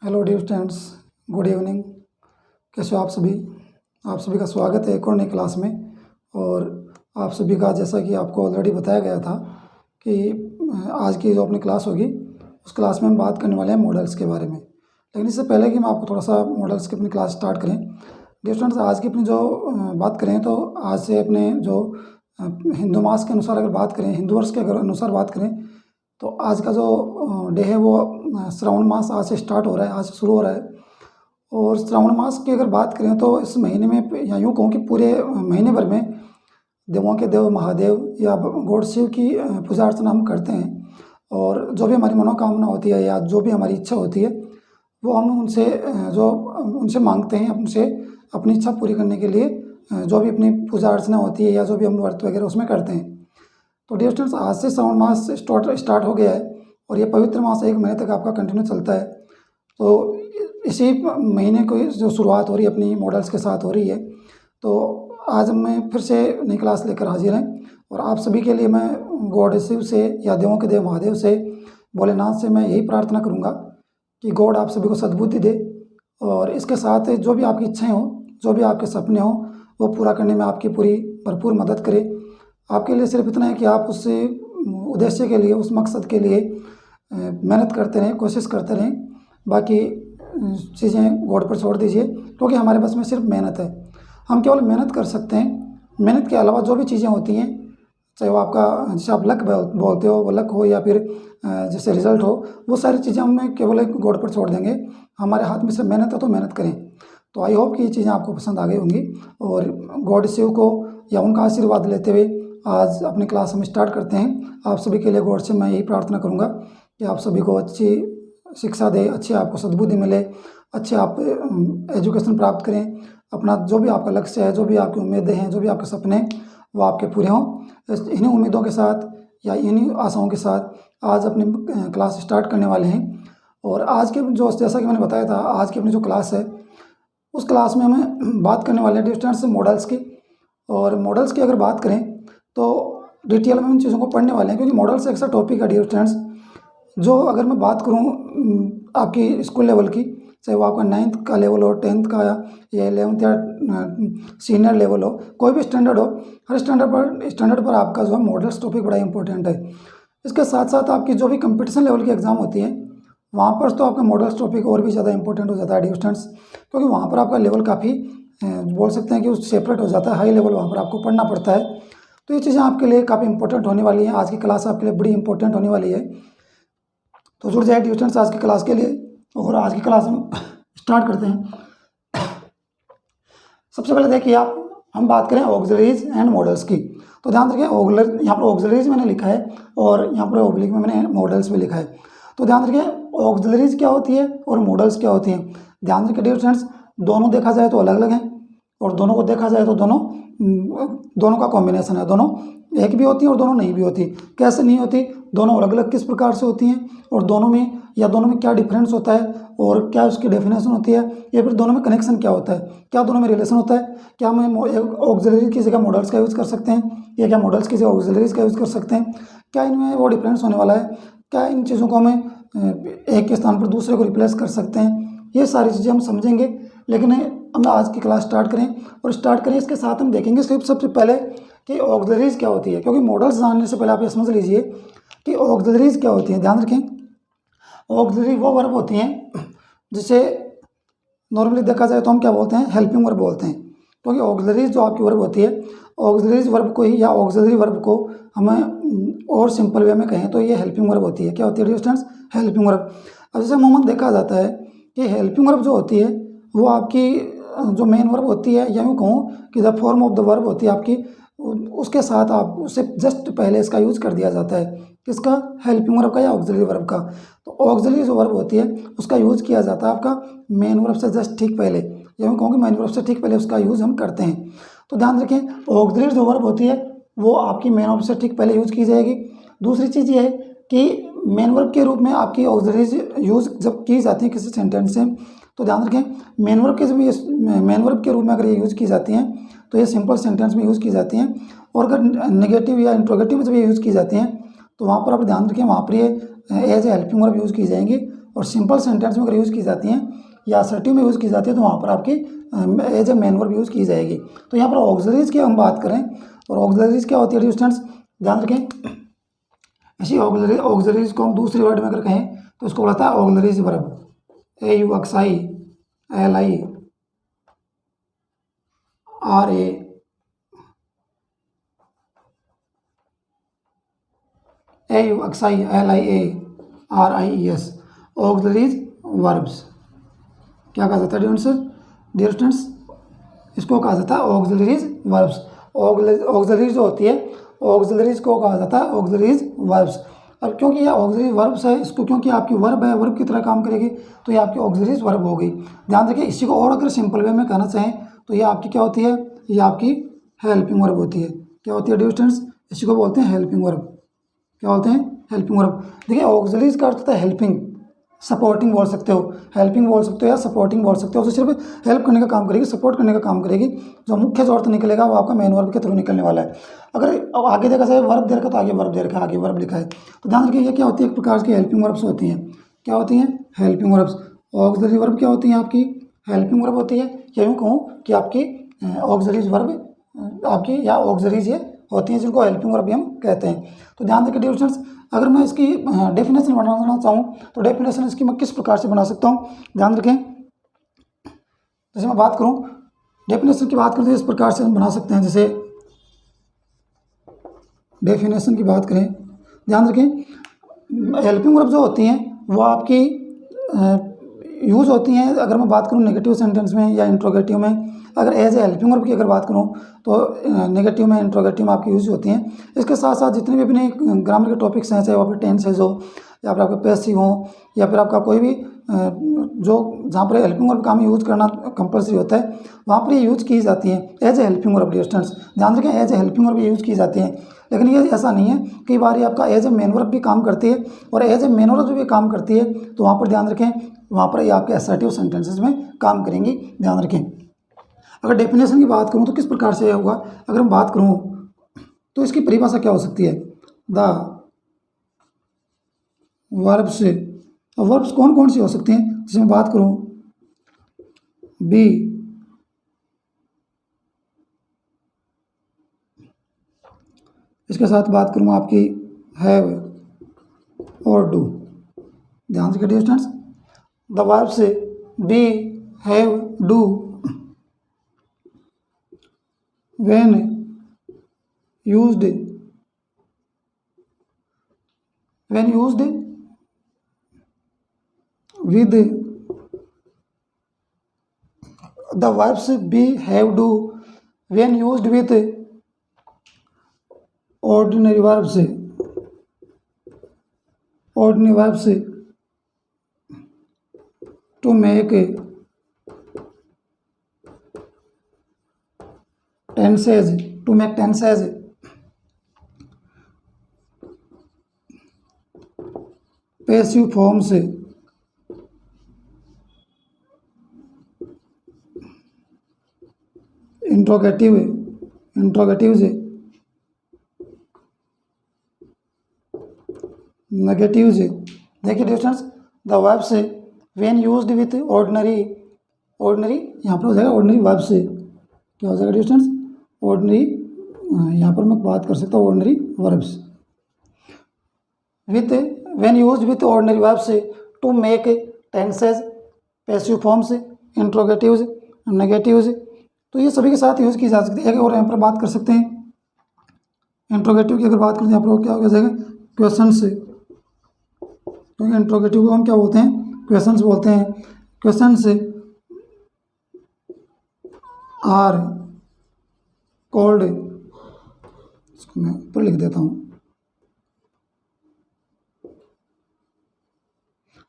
Hello dear students, good evening. कैसे हो आप सभी का स्वागत है एक और नई क्लास में। और आप सभी का, जैसा कि आपको ऑलरेडी बताया गया था कि आज की जो अपनी क्लास होगी उस क्लास में हम बात करने वाले हैं मॉडल्स के बारे में। लेकिन इससे पहले कि हम आपको थोड़ा सा मॉडल्स की अपनी क्लास स्टार्ट करें, डियर स्टूडेंट्स, आज की अपनी जो बात करें तो आज से अपने जो हिंदू मास के अनुसार अगर बात करें, हिंदू वर्ष के अगर अनुसार बात करें तो आज का जो डे है वो श्रावण मास आज से स्टार्ट हो रहा है, आज से शुरू हो रहा है। और श्रावण मास की अगर बात करें तो इस महीने में, या यूँ कहूँ कि पूरे महीने भर में देवों के देव महादेव या गॉड शिव की पूजा अर्चना हम करते हैं। और जो भी हमारी मनोकामना होती है या जो भी हमारी इच्छा होती है वो हम उनसे मांगते हैं, उनसे अपनी इच्छा पूरी करने के लिए जो भी अपनी पूजा अर्चना होती है या जो भी हम व्रत वगैरह उसमें करते हैं। तो डियर स्टूडेंट्स, आज से श्रावण मास स्टार्ट हो गया है और ये पवित्र मास एक महीने तक आपका कंटिन्यू चलता है। तो इसी महीने को जो शुरुआत हो रही है अपनी मॉडल्स के साथ हो रही है। तो आज मैं फिर से नई क्लास लेकर हाजिर हैं और आप सभी के लिए मैं गॉड शिव से या देवों के देव महादेव से, भोलेनाथ से मैं यही प्रार्थना करूँगा कि गॉड आप सभी को सद्बुद्धि दे और इसके साथ जो भी आपकी इच्छाएँ हों, जो भी आपके सपने हों, वो पूरा करने में आपकी पूरी भरपूर मदद करे। आपके लिए सिर्फ इतना है कि आप उस उद्देश्य के लिए, उस मकसद के लिए मेहनत करते रहें, कोशिश करते रहें। बाकी चीज़ें गॉड पर छोड़ दीजिए, क्योंकि हमारे पास में सिर्फ मेहनत है। हम केवल मेहनत कर सकते हैं। मेहनत के अलावा जो भी चीज़ें होती हैं, चाहे वो आपका, जैसे आप लक बोलते हो, वो लक हो या फिर जैसे रिजल्ट हो, वो सारी चीज़ें हम केवल एक गॉड पर छोड़ देंगे। हमारे हाथ में से मेहनत है तो मेहनत करें। तो आई होप कि ये चीज़ें आपको पसंद आ गई होंगी और गॉड शिव को या उनका आशीर्वाद लेते हुए आज अपनी क्लास हम स्टार्ट करते हैं। आप सभी के लिए गॉड से मैं यही प्रार्थना करूंगा कि आप सभी को अच्छी शिक्षा दे, अच्छी आपको सद्बुद्धि मिले, अच्छे आप एजुकेशन प्राप्त करें। अपना जो भी आपका लक्ष्य है, जो भी आपकी उम्मीदें हैं, जो भी आपके सपने हैं, वो आपके पूरे हों। इन्हीं उम्मीदों के साथ या इन्हीं आशाओं के साथ आज अपनी क्लास स्टार्ट करने वाले हैं। और आज के जो, जैसा कि मैंने बताया था, आज की अपनी जो क्लास है उस क्लास में हमें बात करने वाले हैं डिस्टेंस मॉडल्स की। और मॉडल्स की अगर बात करें तो डिटेल में उन चीज़ों को पढ़ने वाले हैं, क्योंकि मॉडल्स एक ऐसा टॉपिक है डियर स्टूडेंट्स, जो अगर मैं बात करूं आपकी स्कूल लेवल की, चाहे वो आपका 9th का लेवल हो, 10th का या 11th या सीनियर लेवल हो, कोई भी स्टैंडर्ड हो, हर स्टैंडर्ड पर आपका जो है मॉडल्स टॉपिक बड़ा इंपॉर्टेंट है। इसके साथ साथ आपकी जो भी कंपटीशन लेवल की एग्ज़ाम होती है वहाँ पर तो आपका मॉडल्स टॉपिक और भी ज़्यादा इंपॉर्टेंट हो जाता है डियर स्टूडेंट्स, क्योंकि वहाँ पर आपका लेवल काफ़ी बोल सकते हैं कि सेपरेट हो जाता है, हाई लेवल वहाँ पर आपको पढ़ना पड़ता है। तो ये चीज़ें आपके लिए काफ़ी इंपॉर्टेंट होने वाली हैं। आज की क्लास आपके लिए बड़ी इंपॉर्टेंट होने वाली है, तो जुड़ जाए स्टूडेंट्स आज की क्लास के लिए। और आज की क्लास हम स्टार्ट करते हैं। सबसे पहले देखिए हम बात करें ऑक्सिलरीज एंड मॉडल्स की। तो ध्यान रखिए, यहाँ पर ऑक्सिलरीज मैंने लिखा है और यहाँ पर ओब्लिक में मैंने मॉडल्स भी लिखा है। तो ध्यान रखिए, ऑक्सिलरीज क्या होती है और मॉडल्स क्या होती हैं। ध्यान रखिए डियर स्टूडेंट्स, दोनों देखा जाए तो अलग अलग हैं और दोनों को देखा जाए तो दोनों का कॉम्बिनेशन है। दोनों एक भी होती हैं और दोनों नहीं भी होती। कैसे नहीं होती, दोनों अलग अलग किस प्रकार से होती हैं और दोनों में क्या डिफरेंस होता है और क्या उसकी डेफिनेशन होती है, या फिर दोनों में कनेक्शन क्या होता है, क्या दोनों में रिलेशन होता है, क्या हम ऑक्सिलरी की जगह मॉडल्स का यूज़ कर सकते हैं या क्या मॉडल्स की जगह ऑक्सिलरीज का यूज़ कर सकते हैं, क्या इनमें वो डिफरेंस होने वाला है, क्या इन चीज़ों को हमें एक के स्थान पर दूसरे को रिप्लेस कर सकते हैं। ये सारी चीज़ें हम समझेंगे। लेकिन हम आज की क्लास स्टार्ट करें इसके साथ हम देखेंगे सिर्फ सबसे पहले कि ऑक्सिलरीज क्या होती है, क्योंकि मॉडल्स जानने से पहले आप ये समझ लीजिए कि ऑक्सिलरीज क्या होती हैं। ध्यान रखें, ऑक्सिलरी वो वर्ब होती हैं जिसे नॉर्मली देखा जाए तो हम क्या बोलते हैं, हेल्पिंग वर्ब बोलते हैं। क्योंकि ऑक्सिलरीज जो आपकी वर्ब होती है, ऑक्सिलरीज वर्ब को ही या ऑक्सिलरी वर्ब को हमें और सिंपल वे में कहें तो ये हेल्पिंग वर्ब होती है। क्या होती है स्टूडेंट्स, हेल्पिंग वर्ब। अब जैसे अमूमन देखा जाता है कि हेल्पिंग वर्ब जो होती है वो आपकी जो मेन वर्ब होती है, या यूँ कहूँ कि the form of the verb होती है आपकी, उसके साथ आप उससे जस्ट पहले इसका यूज़ कर दिया जाता है। किसका, हेल्पिंग वर्ब का या ऑक्सिलरी वर्ब का। तो ऑक्सिलरी जो वर्ब होती है उसका यूज़ किया जाता है आपका मेन वर्ब से जस्ट ठीक पहले, या मैं कहूँ कि मेन वर्ब से ठीक पहले उसका यूज़ हम करते हैं। तो ध्यान रखें, ऑक्सिलरी जो वर्ब होती है वो आपकी मेन वर्ब से ठीक पहले यूज़ की जाएगी। दूसरी चीज़ ये है कि मेन वर्ब के रूप में आपकी ऑक्सिलरीज यूज़ जब की जाती है किसी सेंटेंस से, तो ध्यान रखें मेन वर्ब के रूप में अगर ये यूज़ की जाती हैं तो ये सिंपल सेंटेंस में यूज़ की जाती हैं। और अगर नेगेटिव या इंट्रोगेटिव में जब ये यूज़ की जाती हैं तो वहाँ पर आप ध्यान रखें, वहाँ पर ये as a helping verb use की जाएंगी और सिंपल सेंटेंस में अगर यूज़ की जाती हैं या असर्टिव में यूज़ की जाती है तो वहाँ पर आपकी as a main verb use की जाएगी। तो यहाँ पर ऑक्सिलरीज की हम बात करें और ऑक्सिलरीज क्या होती है स्टूडेंट्स, ध्यान रखें। इसी ऑक्सिलरीज को हम दूसरे वर्ड में अगर कहें तो उसको बोलता है auxiliaries verb, AUXILIARIES auxiliaries verbs. क्या कहा जाता है डियर स्टूडेंट्स, इसको कहा जाता है ऑक्सिलरीज वर्ब्स। ऑक्सिलरीज जो होती है, ऑक्सिलरीज को कहा जाता है ऑक्सिलरीज वर्ब्स। अब क्योंकि ये ऑक्सिलरी वर्ब्स है, इसको क्योंकि आपकी वर्ब है, वर्ब की तरह काम करेगी तो ये आपकी ऑक्सिलरीज वर्ब हो गई। ध्यान रखिए, इसी को और अगर सिंपल वे में कहना चाहें तो ये आपकी क्या होती है, ये आपकी हेल्पिंग वर्ब होती है। क्या होती है डियर स्टूडेंट्स, इसी को बोलते हैं हेल्पिंग वर्ब। क्या बोलते हैं, हेल्पिंग वर्ब। देखिए ऑक्सिलरीज का अर्थ होता है हेल्पिंग, सपोर्टिंग बोल सकते हो, हेल्पिंग बोल सकते हो या सपोर्टिंग बोल सकते हो। तो सिर्फ हेल्प करने का काम करेगी, सपोर्ट करने का काम करेगी। जो मुख्य जो अर्थ निकलेगा वो आपका मेन वर्ब के थ्रू निकलने वाला है। अगर अब आगे देखा जाए वर्ब दे रखा तो आगे वर्ब दे रखा है, आगे वर्ब लिखा है, तो ध्यान रखिए ये क्या होती है, एक प्रकार की हेल्पिंग वर्ब्स होती हैं। क्या होती हैं, हेल्पिंग वर्ब्स। ऑक्सिलरी वर्ब क्या होती है, आपकी हेल्पिंग वर्ब होती है। या यूँ कहूँ कि आपकी ऑक्सिलरीज वर्ब आपकी या ऑक्सिलरीज ये होती हैं जिनको हेल्पिंग वर्ब भी हम कहते हैं। तो ध्यान रखिए डियर स्टूडेंट्स, अगर मैं इसकी डेफिनेशन बनाना चाहूँ तो डेफिनेशन इसकी मैं किस प्रकार से बना सकता हूँ, ध्यान रखें। जैसे मैं बात करूँ डेफिनेशन की बात करते हैं, इस प्रकार से हम बना सकते हैं। जैसे डेफिनेशन की बात करें, ध्यान रखें, हेल्पिंग वर्ब जो होती हैं वो आपकी यूज़ होती हैं। अगर मैं बात करूँ नेगेटिव सेंटेंस में या इंट्रोगेटिव में, अगर एज ए हेल्पिंग वर्ब की अगर बात करूँ तो नेगेटिव में, इंट्रोगेटिव में आपकी यूज़ होती हैं। इसके साथ साथ जितने भी अपने ग्रामर के टॉपिक्स हैं, चाहे वहाँ पर टेंसेज हो या फिर आपका पैसिव हो या फिर आपका कोई भी जो जहाँ पर हेल्पिंग वर्ब का हमें यूज़ करना कंपलसरी होता है वहाँ पर ये यूज़ की जाती हैं as a helping verb. Students ध्यान रखें, as a helping verb use की जाती हैं। लेकिन ये ऐसा नहीं है, कई बार ये आपका एज ए मेन वर्ब भी काम करती है और एज ए मेन वर्ब भी काम करती है। तो वहाँ पर ध्यान रखें, वहाँ पर ये आपके असर्टिव सेंटेंसेस में काम करेंगी, ध्यान रखें। अगर डेफिनेशन की बात करूँ तो किस प्रकार से होगा, अगर हम बात करूँ तो इसकी परिभाषा क्या हो सकती है, द वर्ब्स। अब वर्ब्स कौन कौन सी हो सकती हैं, जैसे मैं बात करूँ बी, इसके साथ बात करूँ आपकी हैव और डू। ध्यान से करिए students, the verbs be, have, do when used with the verbs be, have, do when used with ordinary verbs to make tenses passive forms interrogatives negatives। देखिए distance, the verbs when used with ordinary यहाँ पर हो जाएगा ordinary verbs. क्या हो जाएगा distance, ordinary, यहाँ पर मैं बात कर सकता हूँ ordinary verbs with when used with ordinary verbs to make tenses, passive forms, interrogatives, negatives. तो ये सभी के साथ यूज़ की जा सकती है। और यहाँ पर बात कर सकते हैं इंट्रोगेटिव की, अगर बात करें यहाँ पर क्या हो जाएगा, क्वेश्चन से, क्योंकि इंट्रोगेटिव को हम क्या बोलते हैं, क्वेश्चंस बोलते हैं। क्वेश्चंस आर कॉल्ड, इसको मैं ऊपर लिख देता हूँ,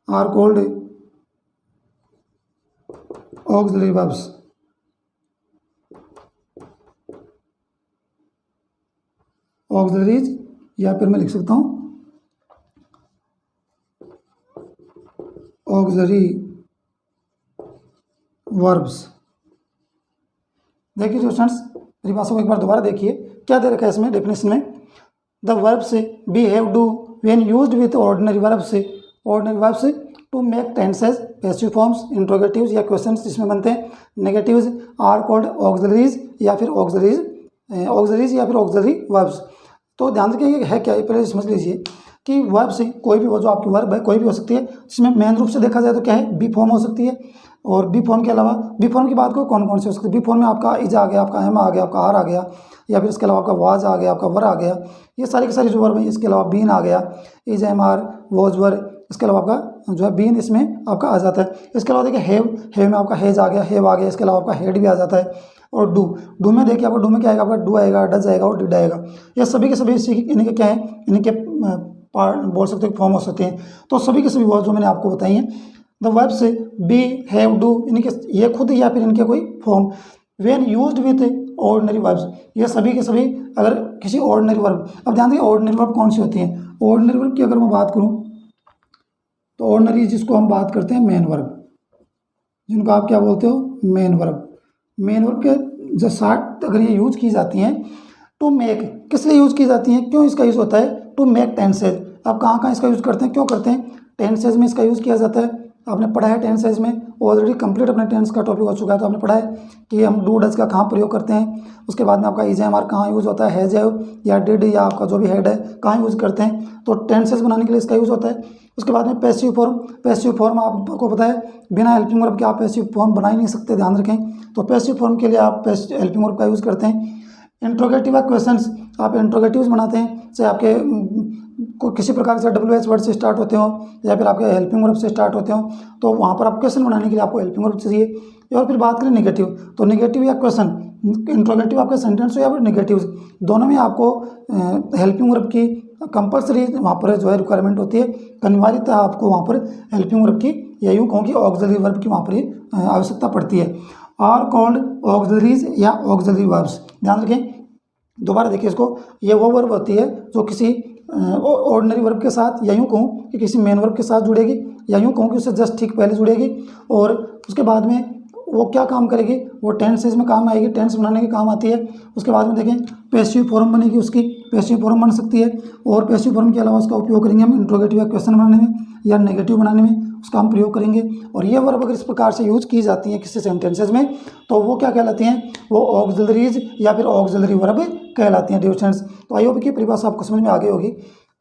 are called auxiliary verbs. Auxiliaries, या फिर मैं लिख सकता हूँ ऑक्सिलरी वर्ब्स। देखिए जो स्टूडेंट्स, परिभाषा को एक बार दोबारा देखिए, क्या दे रखा है इसमें डेफिनेशन में, the verbs be, have, do when used with ordinary verbs to make tenses passive forms interrogatives या क्वेश्चंस जिसमें बनते हैं नेगेटिव्स आर कॉल्ड ऑक्सिलरीज या फिर ऑक्सिलरीज या फिर ऑक्सिलरी वर्ब्स। तो ध्यान रखिए है क्या, पहले समझ लीजिए कि वर्ब से कोई भी वो जो आपकी वर्ब है कोई भी हो सकती है, जिसमें मेन रूप से देखा जाए तो क्या है, बी फॉर्म हो सकती है। और बी फॉर्म के अलावा बी फॉर्म की बात करो कौन कौन से हो सकती है, बी फॉर्म में आपका इज आ गया, आपका एम आ गया, आपका आर आ गया, या फिर इसके अलावा आपका वाज आ गया, आपका वर आ गया, ये सारी की सारी जो वर्ब है। इसके अलावा बीन आ गया, is am are was were, इसके अलावा आपका जो है बीन इसमें आपका आ जाता है। इसके अलावा देखिए हैव में आपका हैज आ गया, हैव आ गया, इसके अलावा आपका हेड भी आ जाता है। और डू में देखिए आपका डू में क्या आएगा, आपका डू आएगा, डज आएगा और डिड आएगा। ये सभी के सभी इनके क्या है, इनके पार्ट बोल सकते हैं, फॉर्म हो सकते हैं। तो सभी के सभी वर्ड जो मैंने आपको बताई हैं द वर्ब से बी हैव डू इनके ये खुद या फिर इनके कोई form when used with ordinary verbs, ये सभी के सभी अगर किसी ऑर्डिनरी वर्ब, अब ध्यान देखिए ऑर्डिनरी वर्ब कौन सी होती हैं। ऑर्डिनरी वर्ब की अगर मैं बात करूं तो ऑर्डिनरी जिसको हम बात करते हैं मेन वर्ब, जिनको आप क्या बोलते हो, मेन वर्ब। मेन वर्ब के जो साथ अगर ये यूज की जाती हैं टू मेक, किस लिए यूज की जाती हैं, क्यों इसका यूज होता है, टू मेक टेंसेज। आप कहाँ कहाँ इसका यूज करते हैं, क्यों करते हैं, टेंसेज में इसका यूज किया जाता है। आपने पढ़ा है टेंसेज में, ऑलरेडी कंप्लीट अपने टेंस का टॉपिक हो चुका है, तो आपने पढ़ा है कि हम डू डज का कहाँ प्रयोग करते हैं। उसके बाद में आपका इज एम आर कहाँ यूज होता है, हैज हैव या डिड या आपका जो भी हेड है कहाँ यूज करते हैं, तो टेंसेज बनाने के लिए इसका यूज होता है। उसके बाद में पैसिव फॉर्म आपको पता है बिना हेल्पिंग वर्ब के आप पैसिव फॉर्म बना ही नहीं सकते, ध्यान रखें। तो पैसिव फॉर्म के लिए आप हेल्पिंग वर्ब का यूज़ करते हैं। इंट्रोगेटिव क्वेश्चंस आप इंट्रोगेटिव्स बनाते हैं, चाहे आपके किसी प्रकार से WH वर्ड से स्टार्ट होते हो या फिर आपके हेल्पिंग वर्ब से स्टार्ट होते हो, तो वहाँ पर आप क्वेश्चन बनाने के लिए आपको हेल्पिंग वर्ब चाहिए। और फिर बात करें नेगेटिव, तो नेगेटिव या क्वेश्चन, इंट्रोगेटिव आपका सेंटेंस हो या फिर नेगेटिव, दोनों में आपको हेल्पिंग वर्ब की कंपल्सरी वहाँ पर जो है रिक्वायरमेंट होती है, अनिवार्यता आपको वहाँ पर हेल्पिंग वर्ब की या यूँ कहूँ कि ऑक्सिलरी वर्ब की वहाँ पर आवश्यकता पड़ती है। आर कॉल्ड ऑक्सिलरीज या ऑक्सिलरी वर्ब्स, ध्यान रखें। दोबारा देखिए इसको, ये वो वर्ब होती है जो किसी ऑर्डिनरी वर्ब के साथ या यूँ कहूँ कि किसी मेन वर्ब के साथ जुड़ेगी, या यूँ कहूँ कि उससे जस्ट ठीक पहले जुड़ेगी, और उसके बाद में वो क्या काम करेगी, वो टेंसेज में काम आएगी, टेंस बनाने के काम आती है। उसके बाद में देखें पैसिव फॉर्म बनेगी, उसकी पैसिव फॉर्म बन सकती है, और पैसिव फॉर्म के अलावा उसका उपयोग करेंगे हम इंट्रोगेटिव या क्वेश्चन बनाने में या नेगेटिव बनाने में, उसका हम प्रयोग करेंगे। और ये वर्ब अगर इस प्रकार से यूज की जाती हैं किसी सेंटेंसेज में, तो वो क्या कहलाती हैं, वो ऑक्सिलरीज या फिर ऑक्सिलरी वर्ब कहलाती हैं डियर स्टूडेंट्स। तो आई होप की परिभाषा आपको समझ में आ गई होगी।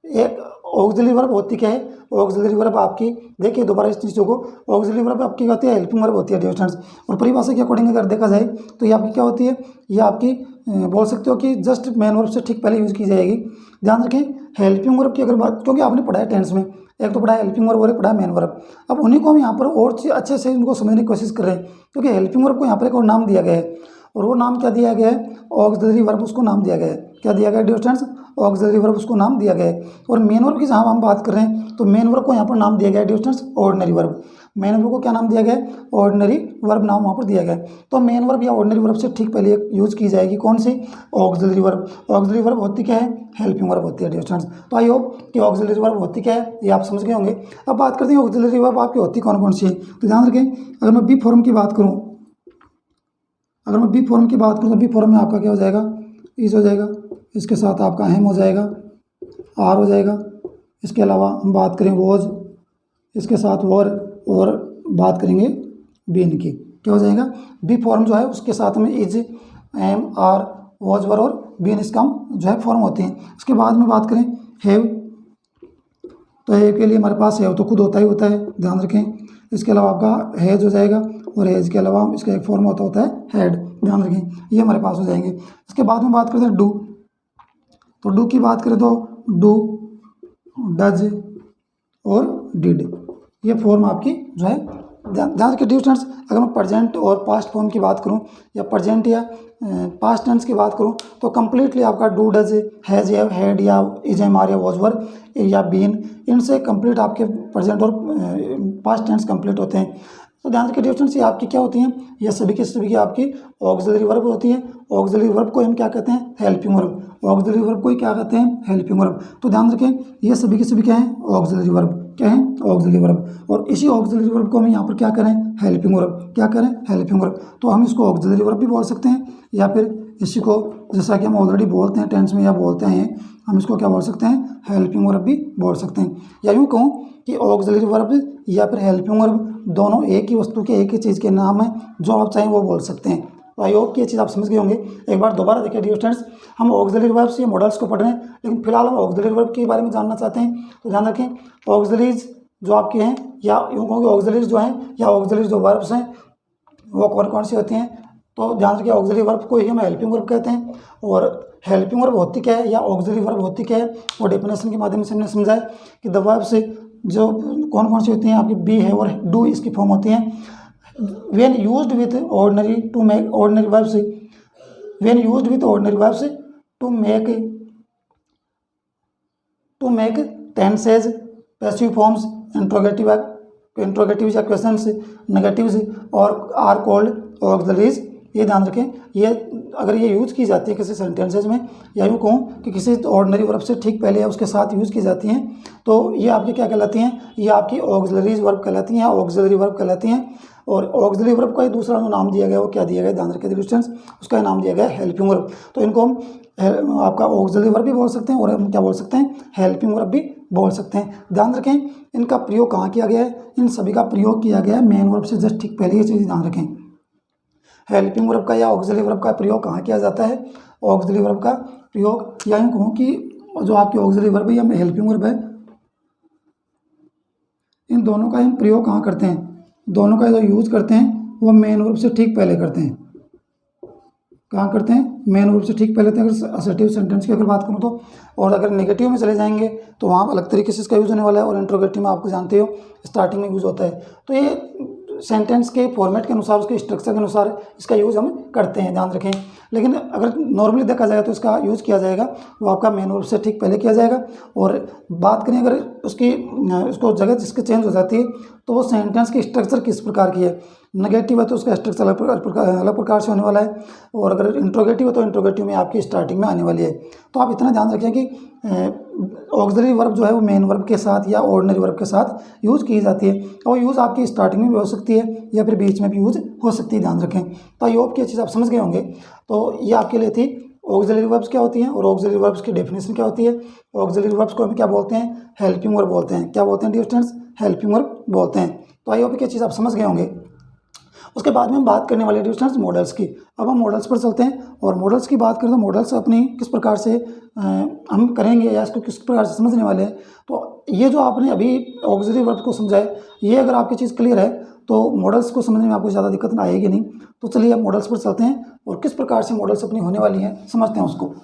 एक ऑक्सिलरी वर्ब होती क्या है, ऑक्सिलरी वर्ब आपकी देखिए दोबारा इस चीज़ों को, ऑक्सिलरी वर्ब आपकी होती है हेल्पिंग वर्ब होती है डियर स्टूडेंट्स। और परिभाषा के अकॉर्डिंग अगर देखा जाए तो ये आपकी क्या होती है, ये आपकी बोल सकते हो कि जस्ट मेन वर्ब से ठीक पहले यूज़ की जाएगी। ध्यान रखें हेल्पिंग वर्ब की अगर बात, क्योंकि आपने पढ़ा है टेंस में, एक तो पढ़ा है हेल्पिंग वर्ब और एक पढ़ा है मेन वर्ब। अब उन्हीं को हम यहाँ पर और अच्छे से उनको समझने की कोशिश कर रहे हैं, क्योंकि हेल्पिंग वर्ब को यहाँ पर एक और नाम दिया गया है, और वो नाम क्या दिया गया है, ऑक्सिलरी वर्ब उसको नाम दिया गया है। क्या दिया गया है डियर स्टूडेंट्स, ऑक्सिलरी वर्ब उसको नाम दिया गया है। और मेन वर्ब की जहाँ हम बात कर रहे हैं, तो मेन वर्ब को यहाँ पर नाम दिया गया है dear students ordinary verb. Main verb को क्या नाम दिया गया है, ऑर्डिनरी वर्ब नाम वहाँ पर दिया गया है। तो मेन वर्ब या ऑर्डिनरी वर्ब से ठीक पहले यूज की जाएगी कौन सी, ऑक्सिलरी वर्ब। ऑक्सिलरी वर्ब होती क्या है, हेल्पिंग वर्ब होती है डियर स्टूडेंट्स। तो आई होप कि ऑक्सिलरी वर्ब होती क्या है ये आप समझ गए होंगे। अब बात करते हैं ऑक्सिलरी वर्ब आपकी होती कौन कौन सी है। तो ध्यान रखें, अगर मैं बी फॉर्म की बात करूँ, अगर मैं बी फॉर्म की बात करूँ तो बी फॉर्म में आपका क्या हो जाएगा, इज हो जाएगा, इसके साथ आपका एम हो जाएगा, आर हो जाएगा। इसके अलावा हम बात करें वॉज, इसके साथ वर, और बात करेंगे बीन की, क्या हो जाएगा, बी फॉर्म जो है उसके साथ में इज, एम, आर, वॉज, वर और बीन इसका जो है फॉर्म होते हैं। इसके बाद में बात करें हैव, तो हैव के लिए हमारे पास हैव तो खुद होता ही होता है, ध्यान रखें। इसके अलावा आपका हैज हो जाएगा, और हैज के अलावा इसका एक फॉर्म होता है हेड, ध्यान रखें, ये हमारे पास हो जाएंगे। इसके बाद में बात करते हैं डू, तो डू की बात करें तो डू, डज और डिड, ये फॉर्म आपकी जो है ध्यान रखिए डियर स्टूडेंट्स। अगर मैं प्रेजेंट और पास्ट फॉर्म की बात करूं या प्रेजेंट या पास्ट टेंस की बात करूं, तो कंप्लीटली आपका do, does, has, have, had या इज, एम, आर या वॉज, वर या बीन, इनसे कंप्लीट आपके प्रेजेंट और पास्ट टेंस कंप्लीट होते हैं। तो ध्यान रखिए डियर स्टूडेंट्स, ये आपकी क्या होती हैं, ये सभी के सभी की आपकी ऑक्सिलरी वर्ब होती है। ऑक्सिलरी वर्ब को हम क्या कहते हैं, हेल्पिंग वर्ब। ऑक्सिलरी वर्ब को ही क्या कहते हैं, हेल्पिंग वर्ब। तो ध्यान रखें ये सभी के सभी क्या है, ऑक्सिलरी वर्ब, क्या है, ऑक्सिलरी वर्ब। और इसी ऑक्सिलरी वर्ब को हम यहाँ पर क्या करें, हेल्पिंग वर्ब, क्या करें, हेल्पिंग वर्ब। तो हम इसको ऑक्सिलरी वर्ब भी बोल सकते हैं या फिर इसी को जैसा कि हम ऑलरेडी बोलते हैं टेंस में या बोलते हैं, हम इसको क्या बोल सकते हैं, हेल्पिंग वर्ब भी बोल सकते हैं। या यूँ कहूँ कि ऑक्सिलरी वर्ब या फिर हेल्पिंग वर्ब दोनों एक ही वस्तु के एक ही चीज़ के नाम है, जो आप चाहें वो बोल सकते हैं। तो आई होप कि ये चीज़ आप समझ गए होंगे। एक बार दोबारा देखिए डियर स्टूडेंट्स, हम ऑक्सिलरी वर्ब्स या मॉडल्स को पढ़ रहे हैं, लेकिन फिलहाल हम ऑक्सिलरी वर्ब के बारे में जानना चाहते हैं। तो ध्यान रखें, ऑक्सिलरीज जो आपके हैं, या यूँ कहूँ कि ऑक्सिलरीज जो हैं या ऑक्सिलरी जो वर्ब्स हैं वो कौन कौन सी होती हैं। तो ध्यान रखिए, ऑक्सिलरी वर्ब को ही हम हेल्पिंग वर्ब कहते हैं। और हेल्पिंग वर्ब होती क्या है या ऑक्सिलरी वर्ब होती क्या है, वो डेफिनेशन के माध्यम से हमने समझा है कि द वर्ब से जो कौन कौन सी होती हैं आपकी, बी है और डू इसकी फॉर्म होती हैं। When used with ordinary to make ordinary verbs, when used with ordinary verbs to make tenses, passive forms, interrogative या क्वेश्चंस, नेगेटिव्स और आर कॉल्ड ऑक्सिलरीज। ये ध्यान रखें, ये अगर ये यूज़ की जाती है किसी सेंटेंसेज में, या यूँ कहूँ कि किसी ऑर्डिनरी वर्ब से ठीक पहले या उसके साथ यूज़ की जाती हैं, तो ये आपकी क्या कहलाती हैं, ये आपकी ऑक्सिलरीज वर्ब कहलाती हैं, ऑक्सिलरी वर्ब कहलाती हैं। और ऑक्सिलरी वर्ब का ही दूसरा जो नाम दिया गया वो क्या दिया गया, ध्यान रखें स्टूडेंट्स, उसका नाम दिया गया हेल्पिंग वर्ब। तो इनको हम आपका ऑक्सिलरी वर्ब भी बोल सकते हैं और हम क्या बोल सकते हैं, हेल्पिंग वर्ब भी बोल सकते हैं। ध्यान रखें, इनका प्रयोग कहाँ किया गया है, इन सभी का प्रयोग किया गया है मेन वर्ब से जस्ट ठीक पहले। ये चीज़ ध्यान रखें, हेल्पिंग वर्ब का या ऑक्सिलरी वर्ब का प्रयोग कहाँ किया जाता है, ऑक्सिलरी वर्ब का प्रयोग, या यूँ कहूँ कि जो आपकी ऑक्सिलरी वर्ब है या हेल्पिंग वर्ब है, इन दोनों का हम प्रयोग कहाँ करते हैं, दोनों का जो यूज़ करते हैं वो मेन वर्ब से ठीक पहले करते हैं। कहाँ करते हैं, मेन वर्ब से ठीक पहले। अगर असर्टिव सेंटेंस की अगर बात करूँ तो, और अगर नेगेटिव में चले जाएंगे तो वहाँ अलग तरीके से इसका यूज़ होने वाला है, और इंट्रोगेटिव में आपको जानते हो स्टार्टिंग में यूज़ होता है। तो ये सेंटेंस के फॉर्मेट के अनुसार, उसके स्ट्रक्चर के अनुसार इसका यूज़ हम करते हैं, ध्यान रखें। लेकिन अगर नॉर्मली देखा जाएगा तो इसका यूज़ किया जाएगा वो आपका मेन वर्ब से ठीक पहले किया जाएगा। और बात करें अगर उसको जगह जिसकी चेंज हो जाती है, तो वो सेंटेंस की स्ट्रक्चर किस प्रकार की है, नेगेटिव है तो उसका स्ट्रक्चर अलग प्रकार से होने वाला है, और अगर इंट्रोगेटिव है तो इंट्रोगेटिव में आपकी स्टार्टिंग में आने वाली है। तो आप इतना ध्यान रखें कि ऑक्सिलरी वर्ब जो है वो मेन वर्ब के साथ या ऑर्डिनरी वर्ब के साथ यूज़ की जाती है, और यूज़ आपकी स्टार्टिंग में भी हो सकती है या फिर बीच में भी यूज़ हो सकती है, ध्यान रखें। तो आई होप कि ये चीज़ आप समझ गए होंगे। तो ये आपके लिए थी ऑक्सिलरी वर्ब्स क्या होती हैं और ऑक्सिलरी वर्ब्स की डेफिनेशन क्या होती है। ऑक्सिलरी वर्ब्स को हम क्या बोलते हैं, हेल्पिंग वर्ब बोलते हैं। क्या बोलते हैं डियर स्टूडेंट्स, हेल्पिंग वर्ब बोलते हैं। तो आई होप कि ये चीज़ आप समझ गए होंगे। उसके बाद में हम बात करने वाले डियर स्टूडेंट्स मॉडल्स की। अब हम मॉडल्स पर चलते हैं, और मॉडल्स की बात करें तो मॉडल्स अपनी किस प्रकार से हम करेंगे या इसको किस प्रकार से समझने वाले हैं। तो ये जो आपने अभी ऑक्सिलरी वर्ब को समझा है, ये अगर आपकी चीज़ क्लियर है तो मॉडल्स को समझने में आपको ज़्यादा दिक्कत आएगी नहीं। तो चलिए अब मॉडल्स पर चलते हैं और किस प्रकार से मॉडल्स अपनी होने वाली हैं समझते हैं उसको।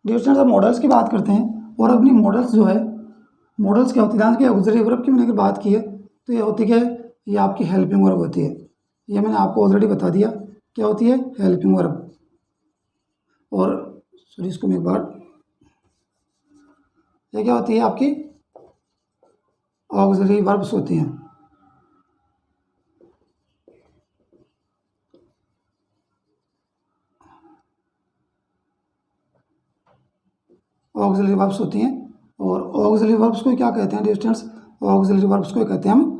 डियर स्टूडेंट्स, अब मॉडल्स की बात करते हैं। और अपनी मॉडल्स जो है, मॉडल्स क्या होती है, ध्यान की ऑक्सिलरी वर्ब की मैंने अगर बात की है तो ये होती क्या है, ये आपकी हेल्पिंग वर्ब होती है। ये मैंने आपको ऑलरेडी बता दिया क्या होती है, हेल्पिंग वर्ब। और सॉरी, इसको मैं एक बार, ये क्या होती है आपकी ऑक्सिलरी वर्ब्स होती हैं। ऑक्सिलरी वर्ब्स होती हैं। और ऑक्सिलरी वर्ब्स को क्या कहते हैं डियर स्टूडेंट्स, ऑक्सिलरी वर्ब्स को कहते हैं हम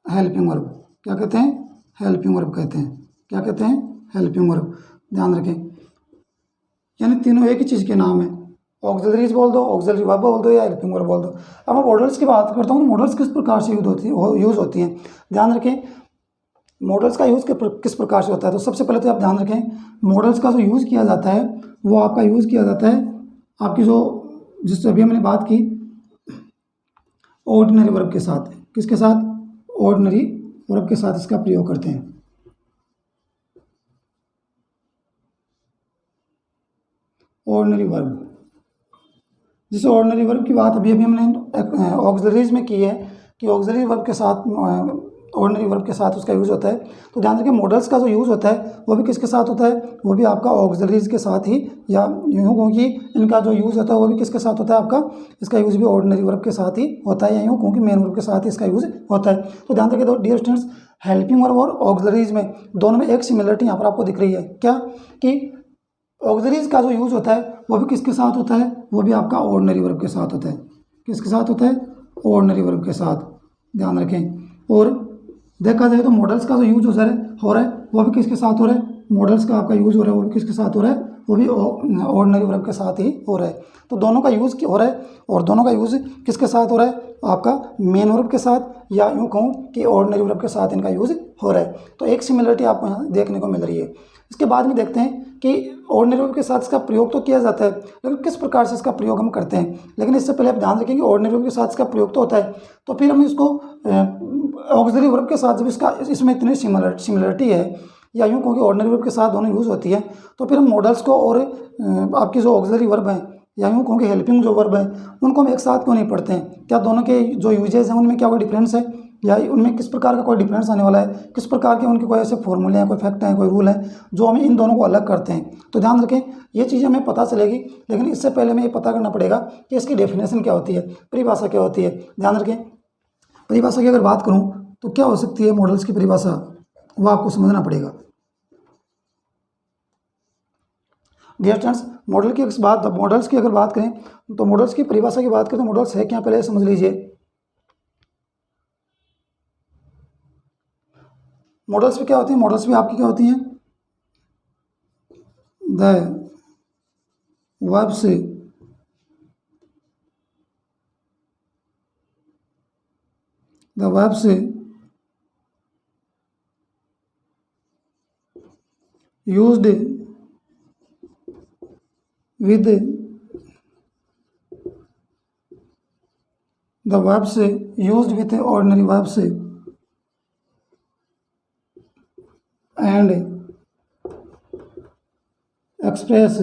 हेल्पिंग वर्ब। क्या कहते हैं, हेल्पिंग वर्ब कहते हैं। क्या कहते हैं, हेल्पिंग वर्ब। ध्यान रखें, यानी तीनों एक ही चीज़ के नाम है। ऑक्सिलरीज बोल दो, ऑक्सिलरी वर्ब बोल दो, या हेल्पिंग वर्ब बोल दो। अब मैं मॉडल्स की बात करता हूँ, मॉडल्स किस प्रकार से यूज़ होती हैं। ध्यान रखें, मॉडल्स का यूज़ किस प्रकार से होता है। तो सबसे पहले तो आप ध्यान रखें, मॉडल्स का जो यूज़ किया जाता है वो आपका यूज़ किया जाता है आपकी जो जिससे अभी मैंने बात की ऑर्डिनरी वर्ब के साथ। किसके साथ, ऑर्डिनरी वर्ब के साथ इसका प्रयोग करते हैं। ऑर्डिनरी वर्ब, जिस ऑर्डिनरी वर्ब की बात अभी हमने ऑक्सिलरीज में की है कि ऑक्सिलरी वर्ब के साथ, ऑर्डिनरी वर्ब के साथ उसका यूज़ होता है। तो ध्यान रखिए, मॉडल्स का जो यूज़ होता है वो भी किसके साथ होता है, वो भी आपका ऑक्सिलरीज के साथ ही, या यूँ कहूँ कि इनका जो यूज़ होता है वो भी किसके साथ होता है आपका, इसका यूज़ भी ऑर्डिनरी वर्ब के साथ ही होता है, या यूँ कहूँ कि मेन वर्ब के साथ ही इसका यूज़ होता है। तो ध्यान रखिए तो डियर स्टूडेंट्स, हेल्पिंग वर्ब और ऑक्सिलरीज में दोनों में एक सिमिलरिटी यहाँ पर आपको दिख रही है, क्या कि ऑक्सिलरीज का जो यूज होता है वो भी किसके साथ होता है, वो भी आपका ऑर्डिनरी वर्ब के साथ होता है। किसके साथ होता है, ऑर्डिनरी वर्ब के साथ, ध्यान रखें। और देखा जाए तो मॉडल्स का जो यूज हो रहा है वो भी किसके साथ हो रहा है, मॉडल्स का आपका यूज हो रहा है वो भी किसके साथ हो रहा है, वो भी ऑर्डिनरी वर्ब के साथ ही हो रहा है। तो दोनों का यूज़ हो रहा है, और दोनों का यूज़ किसके साथ हो रहा है, आपका मेन वर्ब के साथ, या यूँ कहूँ कि ऑर्डिनरी वर्ब के साथ इनका यूज़ हो रहा है। तो एक सिमिलरिटी आपको यहाँ देखने को मिल रही है। इसके बाद में देखते हैं कि ऑर्डिनरी वर्ब के साथ इसका प्रयोग तो किया जाता है, लेकिन किस प्रकार से इसका प्रयोग हम करते हैं। लेकिन इससे पहले आप ध्यान रखें कि ऑर्डिनरी वर्ब के साथ इसका प्रयोग तो होता है, तो फिर हम इसको ऑक्सिलरी वर्ब के साथ जब इसमें इतनी सिमिलरिटी है, या यूँ कहूँ कि ऑर्डिनरी वर्ब के साथ दोनों यूज़ होती है, तो फिर हम मॉडल्स को और आपकी जो ऑक्सिलरी वर्ब हैं, या यूँ कहूँ कि हेल्पिंग जो वर्ब है, उनको हम एक साथ क्यों नहीं पढ़ते हैं। क्या दोनों के जो यूजेज हैं उनमें क्या कोई डिफरेंस है, या उनमें किस प्रकार का कोई डिफरेंस आने वाला है, किस प्रकार के उनके कोई ऐसे फॉर्मूले हैं, कोई फैक्ट हैं, कोई रूल हैं जो हमें इन दोनों को अलग करते हैं। तो ध्यान रखें, ये चीज़ें हमें पता चलेगी, लेकिन इससे पहले हमें ये पता करना पड़ेगा कि इसकी डेफिनेशन क्या होती है, परिभाषा क्या होती है। ध्यान रखें, परिभाषा की अगर बात करूँ तो क्या हो सकती है मॉडल्स की परिभाषा, वो आपको समझना पड़ेगा। डियर स्टूडेंट्स, मॉडल्स की अगर बात करें तो मॉडल्स की परिभाषा की बात करें तो मॉडल्स है क्या, पहले समझ लीजिए। मॉडल्स भी क्या होती हैं, मॉडल्स भी आपकी क्या होती हैं, the verbs used with the verbs used with ordinary verbs and express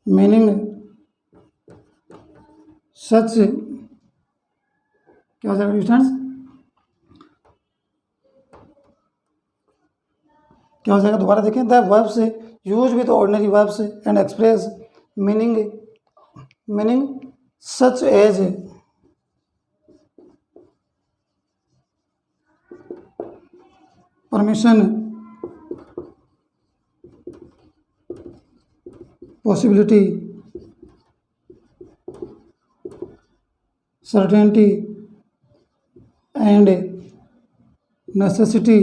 meaning such, क्या हो जाएगा स्टूडेंट्स, क्या हो जाएगा, दोबारा देखें। The verbs use with ordinary verbs and express meaning such as permission, possibility, certainty and necessity,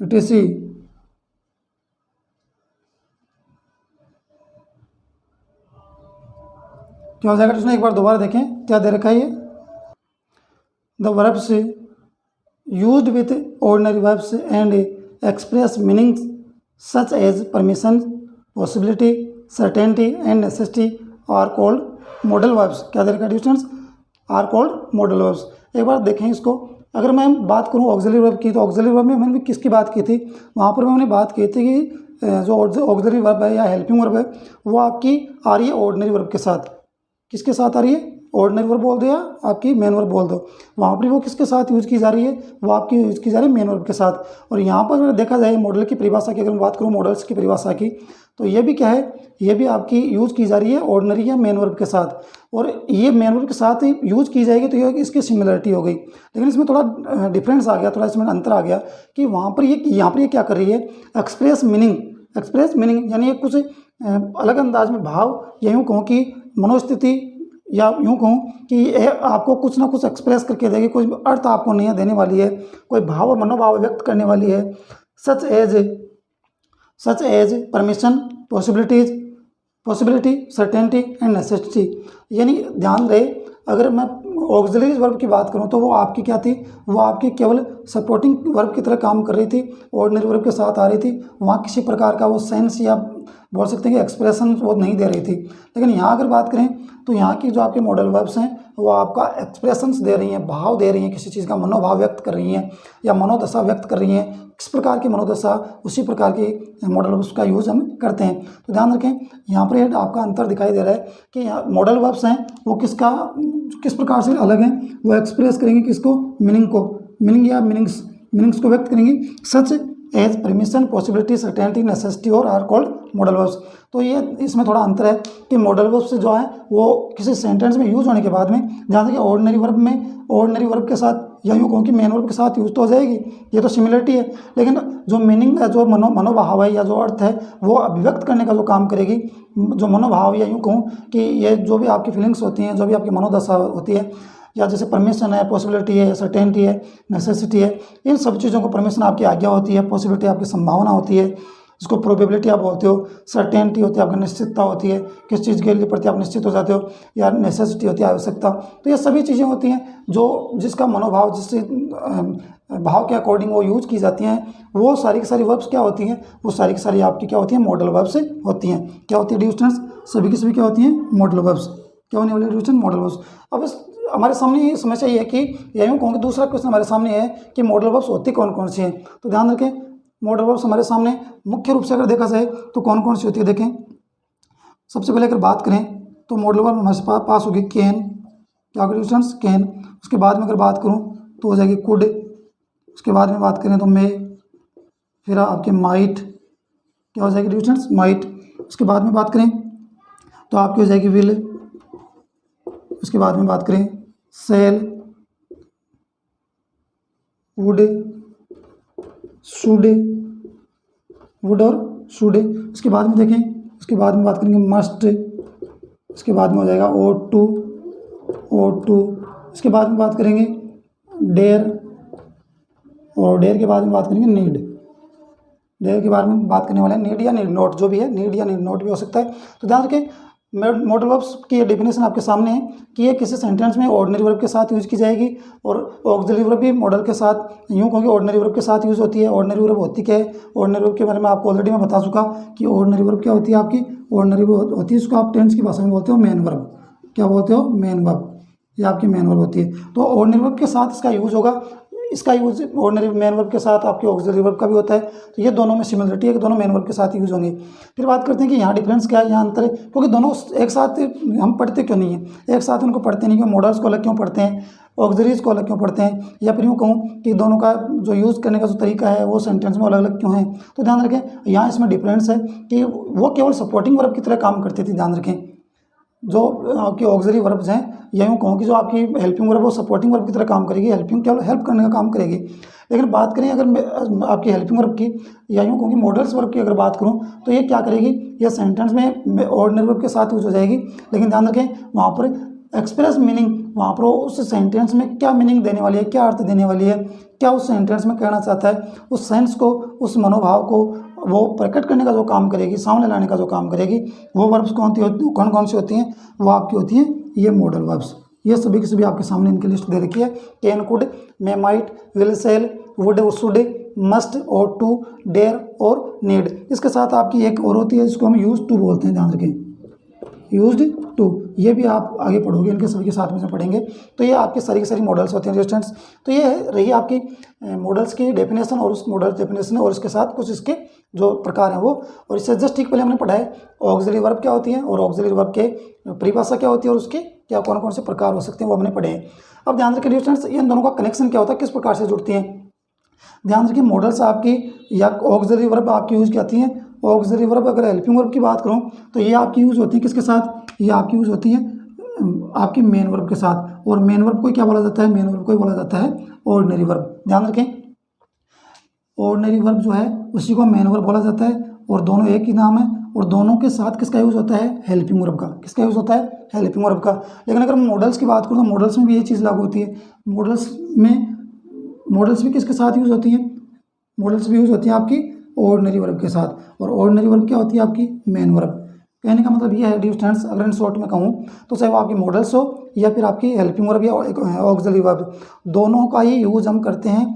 etc. क्या हो जाएगा इसमें, एक बार दोबारा देखें क्या दे रखा है ये। The verbs used with ordinary verbs and express meanings such as permission, possibility, certainty and necessity are called modal verbs. क्या दे रखा है students, are called modal verbs. एक बार देखें इसको, अगर मैं बात करूं ऑक्सिलरी वर्ब की, तो ऑक्सिलरी वर्ब में मैंने किसकी बात की थी, वहाँ पर मैंने बात की थी कि जो ऑक्सिलरी वर्ब है या हेल्पिंग वर्ब है वो आपकी आ रही है ऑर्डिनरी वर्ब के साथ। किसके साथ आ रही है, ऑर्डिनरी वर्ब बोल दो या आपकी मेन वर्ब बोल दो, वहाँ पर वो किसके साथ यूज़ की जा रही है, वो आपकी यूज़ की जा रही है मेन वर्ब के साथ। और यहाँ पर अगर देखा जाए मॉडल की परिभाषा की, अगर मैं बात करूँ मॉडल्स की परिभाषा की, तो ये भी क्या है, ये भी आपकी यूज़ की जा रही है ऑर्डिनरी या मेन वर्ब के साथ, और ये मेन वर्ब के साथ ही यूज़ की जाएगी तो ये इसकी सिमिलरिटी हो गई। लेकिन इसमें थोड़ा डिफरेंस आ गया, थोड़ा इसमें अंतर आ गया कि वहाँ पर यहाँ पर ये क्या कर रही है, एक्सप्रेस मीनिंग यानी ये कुछ अलग अंदाज में भाव, या यूँ कहूँ कि मनोस्थिति, या यूँ कहूँ कि आपको कुछ ना कुछ एक्सप्रेस करके देगी, कोई अर्थ आपको नहीं देने वाली है, कोई भाव और मनोभाव व्यक्त करने वाली है। Such as permission, possibility, certainty and necessity. यानी ध्यान रहे, अगर मैं ऑक्सिलरी वर्ब की बात करूं तो वो आपकी क्या थी, वो आपकी केवल सपोर्टिंग वर्ब की तरह काम कर रही थी, ऑर्डिनरी वर्ब के साथ आ रही थी, वहाँ किसी प्रकार का वो सेंस या बोल सकते हैं कि एक्सप्रेशन वो नहीं दे रही थी। लेकिन यहाँ अगर बात करें तो यहाँ की जो आपके मॉडल वर्ब्स हैं वो आपका एक्सप्रेशंस दे रही हैं, भाव दे रही हैं, किसी चीज़ का मनोभाव व्यक्त कर रही हैं या मनोदशा व्यक्त कर रही हैं। किस प्रकार की मनोदशा, उसी प्रकार की मॉडल वर्ब्स का यूज़ हम करते हैं। तो ध्यान रखें, यहाँ पर आपका अंतर दिखाई दे रहा है कि यहाँ मॉडल वर्ब्स हैं वो किस प्रकार से अलग हैं, वो एक्सप्रेस करेंगे किसको, मीनिंग को, मीनिंग या मीनिंग्स को व्यक्त करेंगी such as permission, possibility, certainty, necessity और आर कॉल्ड मॉडल वर्ब्स। तो ये इसमें थोड़ा अंतर है कि मॉडल वर्ब्स जो है वो किसी सेंटेंस में यूज होने के बाद में, जहाँ तक ऑर्डिनरी वर्ब में ऑर्डिनरी वर्ब के साथ या यूँ कहूँ कि मेन वर्ब के साथ यूज तो हो जाएगी, ये तो सिमिलरिटी है, लेकिन जो मीनिंग है, जो मनोभाव है या जो अर्थ है वो अभिव्यक्त करने का जो काम करेगी, जो मनोभाव या यूँ कहूँ कि ये जो भी आपकी फीलिंग्स होती हैं, जो भी आपकी मनोदशा होती है, या जैसे परमिशन है, पॉसिबिलिटी है, सर्टेनिटी है, नेसेसिटी है, इन सब चीज़ों को परमिशन आपकी आज्ञा होती है, पॉसिबिलिटी आपकी संभावना होती है, इसको प्रोबेबिलिटी आप बोलते हो, सर्टेनिटी होती है आपकी निश्चितता होती है, किस चीज़ के लिए प्रति आप निश्चित हो जाते हो, या नेसेसिटी होती है आवश्यकता। तो ये सभी चीज़ें होती हैं जो जिसका मनोभाव, जिस भाव के अकॉर्डिंग वो यूज की जाती हैं, वो सारी की सारी वर्ब्स क्या होती हैं, वो सारी की सारी आपकी क्या होती हैं, मॉडल वर्ब्स होती हैं। क्या होती है डियर स्टूडेंट्स, सभी की सभी क्या होती हैं, मॉडल वर्ब्स। क्या होने वाले डियर स्टूडेंट, मॉडल वर्ब्स। अब इस हमारे सामने ये समस्या ये है कि या यूँ कहूँगी दूसरा क्वेश्चन हमारे सामने है कि मॉडल वर्ब्स होती कौन कौन सी हैं। तो ध्यान रखें, मॉडल वर्ब्स हमारे सामने मुख्य रूप से अगर देखा जाए तो कौन कौन सी होती है। देखें, सबसे पहले अगर बात करें तो मॉडल वर्ब हमारे पास होगी कैन, क्या करें स्टूडेंट्स, कैन। उसके बाद में अगर बात करूं तो हो जाएगी कुड। उसके बाद में बात करें तो मे, फिर आपके माइट, क्या हो जाएगी स्टूडेंट्स, माइट। उसके बाद में बात करें तो आपकी हो जाएगी विल। उसके बाद में बात करें सेल, वुड, शुड, वुड और शुड। उसके बाद में देखें, उसके बाद में बात करेंगे मस्ट। उसके बाद में हो जाएगा ought to, ought to। उसके बाद में बात करेंगे डेयर, और डेयर के बाद में बात करेंगे नीड। डेयर के बारे में बात करने वाले हैं नीड या नीड नॉट, जो भी है, नीड या नीड नॉट भी हो सकता है। तो ध्यान रखें, मॉडल वर्ब्स की डेफिनेशन आपके सामने है कि ये किसी सेंटेंस में ऑर्डिनरी वर्ब के साथ यूज की जाएगी, और ऑक्सिलरी वर्ब भी मॉडल के साथ, यूँ कहूँगी ऑर्डिनरी वर्ब के साथ यूज होती है। ऑर्डिनरी वर्ब होती क्या है, ऑर्डिनरी वर्ब के बारे में आपको ऑलरेडी मैं बता चुका कि ऑर्डिनरी वर्ब क्या होती है आपकी, ऑर्डिनरी वर्ब होती है, इसको आप टेंस की भाषा में बोलते हो मेन वर्ब। क्या बोलते हो, मेन वर्ब, ये आपकी मेन वर्ब होती है। तो ऑर्डिनरी वर्ब के साथ इसका यूज होगा, इसका यूज ऑर्डिनरी मेन वर्ब के साथ आपके ऑक्सिलरी वर्ब का भी होता है। तो ये दोनों में सिमिलरिटी है कि दोनों मेन वर्ब के साथ यूज होंगे। फिर बात करते हैं कि यहाँ डिफरेंस क्या है, यहाँ अंतर है, क्योंकि दोनों एक साथ हम पढ़ते क्यों नहीं है, एक साथ उनको पढ़ते नहीं क्यों, मॉडल्स को अलग क्यों पढ़ते हैं, ऑक्सिलरीज को अलग क्यों पढ़ते हैं, या फिर यूँ कहूँ कि दोनों का जो यूज़ करने का जो तरीका है वो सेंटेंस में अलग अलग क्यों है। तो ध्यान रखें, यहाँ इसमें डिफरेंस है कि वो केवल सपोर्टिंग वर्ब की तरह काम करती थी। ध्यान रखें, जो आपके ऑक्सिलरी वर्ब्स हैं, या यूँ कहूँ कि जो आपकी हेल्पिंग वर्ब वो सपोर्टिंग वर्ब की तरह काम करेगी, हेल्पिंग केवल हेल्प करने का काम करेगी। लेकिन बात करें अगर आपकी हेल्पिंग वर्ब की, या यूँ कहूँ कि मॉडल्स वर्ब की अगर बात करूँ, तो ये क्या करेगी, ये सेंटेंस में ऑर्डिनरी वर्ब के साथ यूज हो जाएगी। लेकिन ध्यान रखें, वहाँ पर एक्सप्रेस मीनिंग, वहाँ पर उस सेंटेंस में क्या मीनिंग देने वाली है, क्या अर्थ देने वाली है, क्या उस सेंटेंस में कहना चाहता है, उस सेंस को, उस मनोभाव को वो प्रकट करने का जो काम करेगी, सामने लाने का जो काम करेगी, वो वर्ब्स कौन कौन सी होती हैं, वो आपकी होती हैं ये मॉडल वर्ब्स। ये सभी की सभी आपके सामने इनकी लिस्ट दे रखी है, can, could, may, might, will, shall, would, should, must, ought to, dare और नीड। इसके साथ आपकी एक और होती है जिसको हम यूज टू बोलते हैं। ध्यान रखें, यूज्ड टू, ये भी आप आगे पढ़ोगे, इनके सभी के साथ में से पढ़ेंगे। तो ये आपके सारी की सारी मॉडल्स होते हैं स्टूडेंट्स। तो ये रही आपकी मॉडल्स की डेफिनेशन, और उस मॉडल डेफिनेशन और इसके साथ कुछ इसके जो प्रकार हैं वो, और इससे जस्ट ठीक पहले हमने पढ़ा है ऑक्सिलरी वर्ब क्या होती है, और ऑक्सिलरी वर्ब के परिभाषा क्या होती है, और उसके क्या कौन कौन से प्रकार हो सकते हैं वो हमने पढ़े हैं। अब ध्यान रखिए स्टूडेंट्स, इन दोनों का कनेक्शन क्या होता है, किस प्रकार से जुड़ती हैं। ध्यान रखिए, मॉडल्स आपकी या ऑक्सिलरी वर्ब आपकी यूज की आती हैं। ऑक्सिलरी वर्ब अगर हेल्पिंग वर्ब की बात करूं तो ये आपकी यूज होती है किसके साथ, ये आपकी यूज होती है आपकी मेन वर्ब के साथ। और मेन वर्ब को क्या बोला जाता है, मेन वर्ब को बोला जाता है ऑर्डिनरी वर्ब। ध्यान रखें, ऑर्डिनरी वर्ब जो है उसी को मेन वर्ब बोला जाता है, और दोनों एक ही नाम है। और दोनों के साथ किसका यूज होता है, हेल्पिंग वर्ब का। किसका यूज होता है, हेल्पिंग वर्ब का। लेकिन अगर मॉडल्स की बात करूँ तो मॉडल्स में भी ये चीज़ लागू होती है। मॉडल्स भी किसके साथ यूज होती हैं, मॉडल्स भी यूज होती हैं आपकी ऑर्डिनरी वर्ब के साथ। और ऑर्डिनरी वर्ब क्या होती है आपकी मेन वर्ब। कहने का मतलब ये है डियर स्टूडेंट्स, अगर इन शॉर्ट में कहूँ तो चाहे वो आपकी मॉडल्स हो या फिर आपकी हेल्पिंग वर्ब या ऑक्सिलरी वर्ब, दोनों का ही यूज हम करते हैं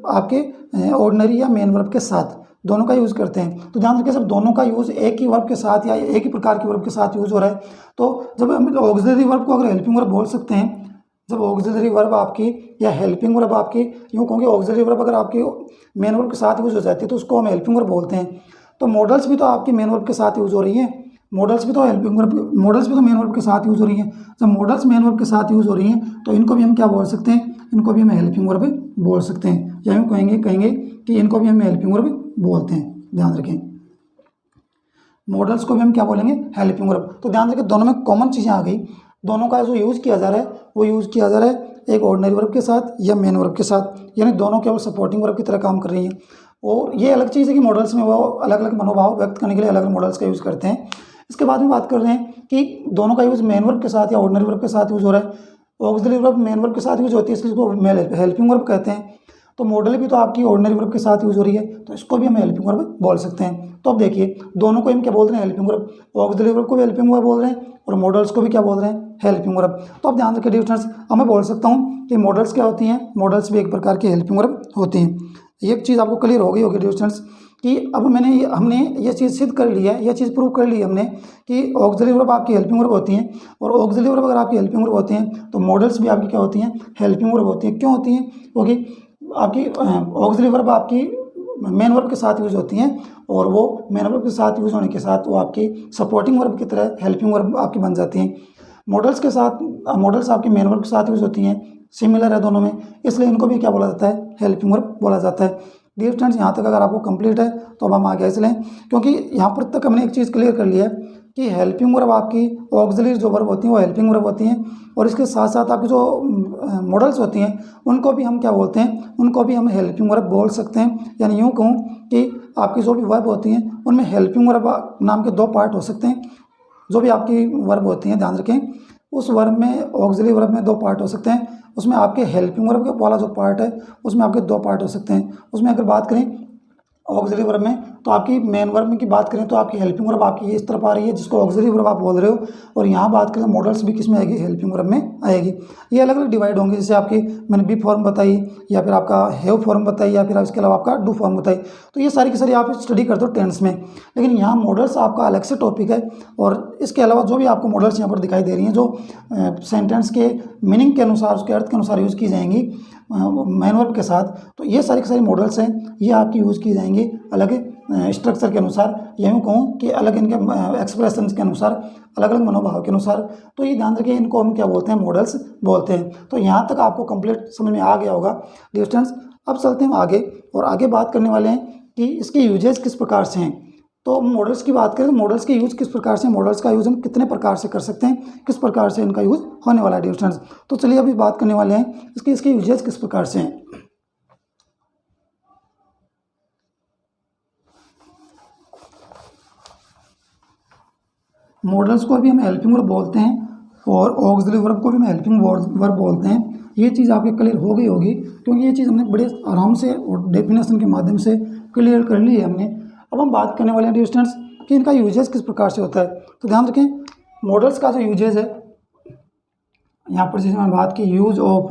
आपके ऑर्डिनरी या मेन वर्ब के साथ, दोनों का यूज़ करते हैं। तो ध्यान रखिए, जब दोनों का यूज़ एक ही वर्ब के साथ या एक ही प्रकार की वर्ब के साथ यूज़ हो रहा है, तो जब हम ऑक्सिलरी वर्ब को अगर हेल्पिंग वर्ब बोल सकते हैं, जब ऑक्सिलरी वर्ब आपकी या हेल्पिंग वर्ब आपकी, यूँ कहूँगी ऑक्सिलरी वर्ब अगर आपकी मेन वर्ब के साथ यूज़ हो जाती है तो उसको हम हेल्पिंग वर्ब बोलते हैं। तो मॉडल्स भी तो आपकी मेन वर्ब के साथ यूज़ हो रही हैं, मॉडल्स भी तो हेल्पिंग वर्ब, मॉडल्स भी तो मेन वर्ब के साथ यूज़ हो रही हैं। जब मॉडल्स मेन वर्ब के साथ यूज़ हो रही हैं तो इनको भी हम क्या बोल सकते हैं, इनको भी हम हेल्पिंग वर्ब बोल सकते हैं, या यूँ कहेंगे कि इनको भी हम हेल्पिंग वर्ब बोलते हैं। ध्यान रखें, मॉडल्स को भी हम क्या बोलेंगे, हेल्पिंग वर्ब। तो ध्यान रखें, दोनों में कॉमन चीज़ें आ गई। दोनों का जो यूज़ किया जा रहा है वो यूज़ किया जा रहा है एक ऑर्डिनरी वर्ब के साथ या मेन वर्ब के साथ, यानी दोनों केवल सपोर्टिंग वर्ब की तरह काम कर रही हैं। और ये अलग चीज़ है कि मॉडल्स में वो अलग अलग मनोभाव व्यक्त करने के लिए अलग अलग मॉडल्स का यूज़ करते हैं। इसके बाद में बात कर रहे हैं कि दोनों का यूज़ मेन वर्ब के साथ या ऑर्डिनरी वर्ब के साथ यूज़ हो रहा है। ऑक्सिलरी वर्ब मेन वर्ब के साथ यूज़ होती है, इसलिए इसको हेल्पिंग वर्ब कहते हैं। तो मॉडल भी तो आपकी ऑर्डिनरी वर्ब के साथ यूज़ हो रही है, तो इसको भी हम हेल्पिंग वर्ब बोल सकते हैं। तो अब देखिए, दोनों को हम क्या बोल रहे हैं, हेल्पिंग वर्ब। ऑक्सिलरी वर्ब को भी हेल्पिंग वर्ब बोल रहे हैं और मॉडल्स को भी क्या बोल रहे हैं, हेल्पिंग वर्ब। तो अब ध्यान रखिए डिफरेंस, अब मैं बोल सकता हूँ कि मॉडल्स क्या होती हैं, मॉडल्स भी एक प्रकार की हेल्पिंग वर्ब होती हैं। एक चीज़ आपको क्लियर हो गई होगी डिफरेंस कि अब हमने ये चीज़ सिद्ध कर ली है, ये चीज़ प्रूव कर ली है हमने कि ऑक्सिलरी वर्ब आपकी हेल्पिंग वर्ब होती हैं, और ऑक्सिलरी वर्ब अगर आपकी हेल्पिंग वर्ब होती हैं तो मॉडल्स भी आपकी क्या होती हैं, हेल्पिंग वर्ब होती हैं। क्यों होती हैं, क्योंकि आपकी ऑक्सिलरी वर्ब आपकी मेन वर्ब के साथ यूज़ होती हैं, और वो मेन वर्ब के साथ यूज़ होने के साथ वो आपकी सपोर्टिंग वर्ब की तरह हेल्पिंग वर्ब आपकी बन जाती हैं। मॉडल्स आपकी मेन वर्ब के साथ यूज़ होती हैं, सिमिलर है दोनों में, इसलिए इनको भी क्या बोला जाता है, हेल्पिंग वर्ब बोला जाता है। डियर स्टूडेंट्स, यहाँ तक अगर आपको कंप्लीट है तो अब हम आगे चलें, क्योंकि यहाँ पर तक हमने एक चीज़ क्लियर कर लिया है कि हेल्पिंग वर्ब आपकी ऑक्सिलरी जो वर्ब होती हैं वो हेल्पिंग वर्ब होती हैं, और इसके साथ साथ आपकी जो मॉडल्स होती हैं उनको भी हम क्या बोलते हैं, उनको भी हम हेल्पिंग वर्ब बोल सकते हैं। यानी यूँ कहूँ कि आपकी जो भी वर्ब होती हैं उनमें हेल्पिंग वर्ब नाम के दो पार्ट हो सकते हैं। जो भी आपकी वर्ब होती हैं, ध्यान रखें, उस वर्ब में ऑक्सिलरी वर्ब में दो पार्ट हो सकते हैं। उसमें आपके हेल्पिंग वर्ब का वाला जो पार्ट है उसमें आपके दो पार्ट हो सकते हैं। उसमें अगर बात करें ऑक्सिलरी वर्ब में, तो आपकी मेन वर्ब की बात करें तो आपकी हेल्पिंग वर्ब आपकी ये इस तरफ आ रही है जिसको ऑक्सिलरी वर्ब आप बोल रहे हो, और यहाँ बात करें मॉडल्स भी किस में आएगी, हेल्पिंग वर्ब में आएगी। ये अलग अलग डिवाइड होंगे, जैसे आपकी मैंने बी फॉर्म बताई, या फिर आपका हैव फॉर्म बताई, या फिर इसके अलावा आपका डू फॉर्म बताई। तो ये सारी की सारी आप स्टडी करते हो टेंस में, लेकिन यहाँ मॉडल्स आपका अलग से टॉपिक है। और इसके अलावा जो भी आपको मॉडल्स यहाँ पर दिखाई दे रही हैं, जो सेंटेंस के मीनिंग के अनुसार, उसके अर्थ के अनुसार यूज़ की जाएंगी मेन वर्ब के साथ, तो ये सारी की सारी मॉडल्स हैं, ये आपकी यूज़ की जाएंगी अलग स्ट्रक्चर के अनुसार, या यूँ कहूँ कि अलग इनके एक्सप्रेशन के अनुसार, अलग अलग मनोभाव के अनुसार। तो ये ध्यान रखिए, इनको हम क्या बोलते हैं, मॉडल्स बोलते हैं। तो यहाँ तक आपको कंप्लीट समझ में आ गया होगा डियर स्टूडेंट्स। अब चलते हैं आगे, और आगे बात करने वाले हैं कि इसके यूजेस किस प्रकार से हैं। तो मॉडल्स की बात करें तो मॉडल्स के यूज़ किस प्रकार से, मॉडल्स का यूज़ हम कितने प्रकार से कर सकते हैं, किस प्रकार से इनका यूज़ होने वाला है डियर स्टूडेंट्स। तो चलिए अभी बात करने वाले हैं इसके यूजेस किस प्रकार से हैं। मॉडल्स को भी हम हेल्पिंग वर्ब बोलते हैं, और ऑक्सिलरी वर्ब को भी हम हेल्पिंग वर्ब बोलते हैं। ये चीज़ आपके क्लियर हो गई होगी, क्योंकि ये चीज़ हमने बड़े आराम से और डेफिनेशन के माध्यम से क्लियर कर ली है हमने। अब हम बात करने वाले हैं डियर स्टूडेंट्स कि इनका यूजेस किस प्रकार से होता है। तो ध्यान रखें, मॉडल्स का जो यूजेस है, यहाँ पर जैसे मैंने बात की यूज ऑफ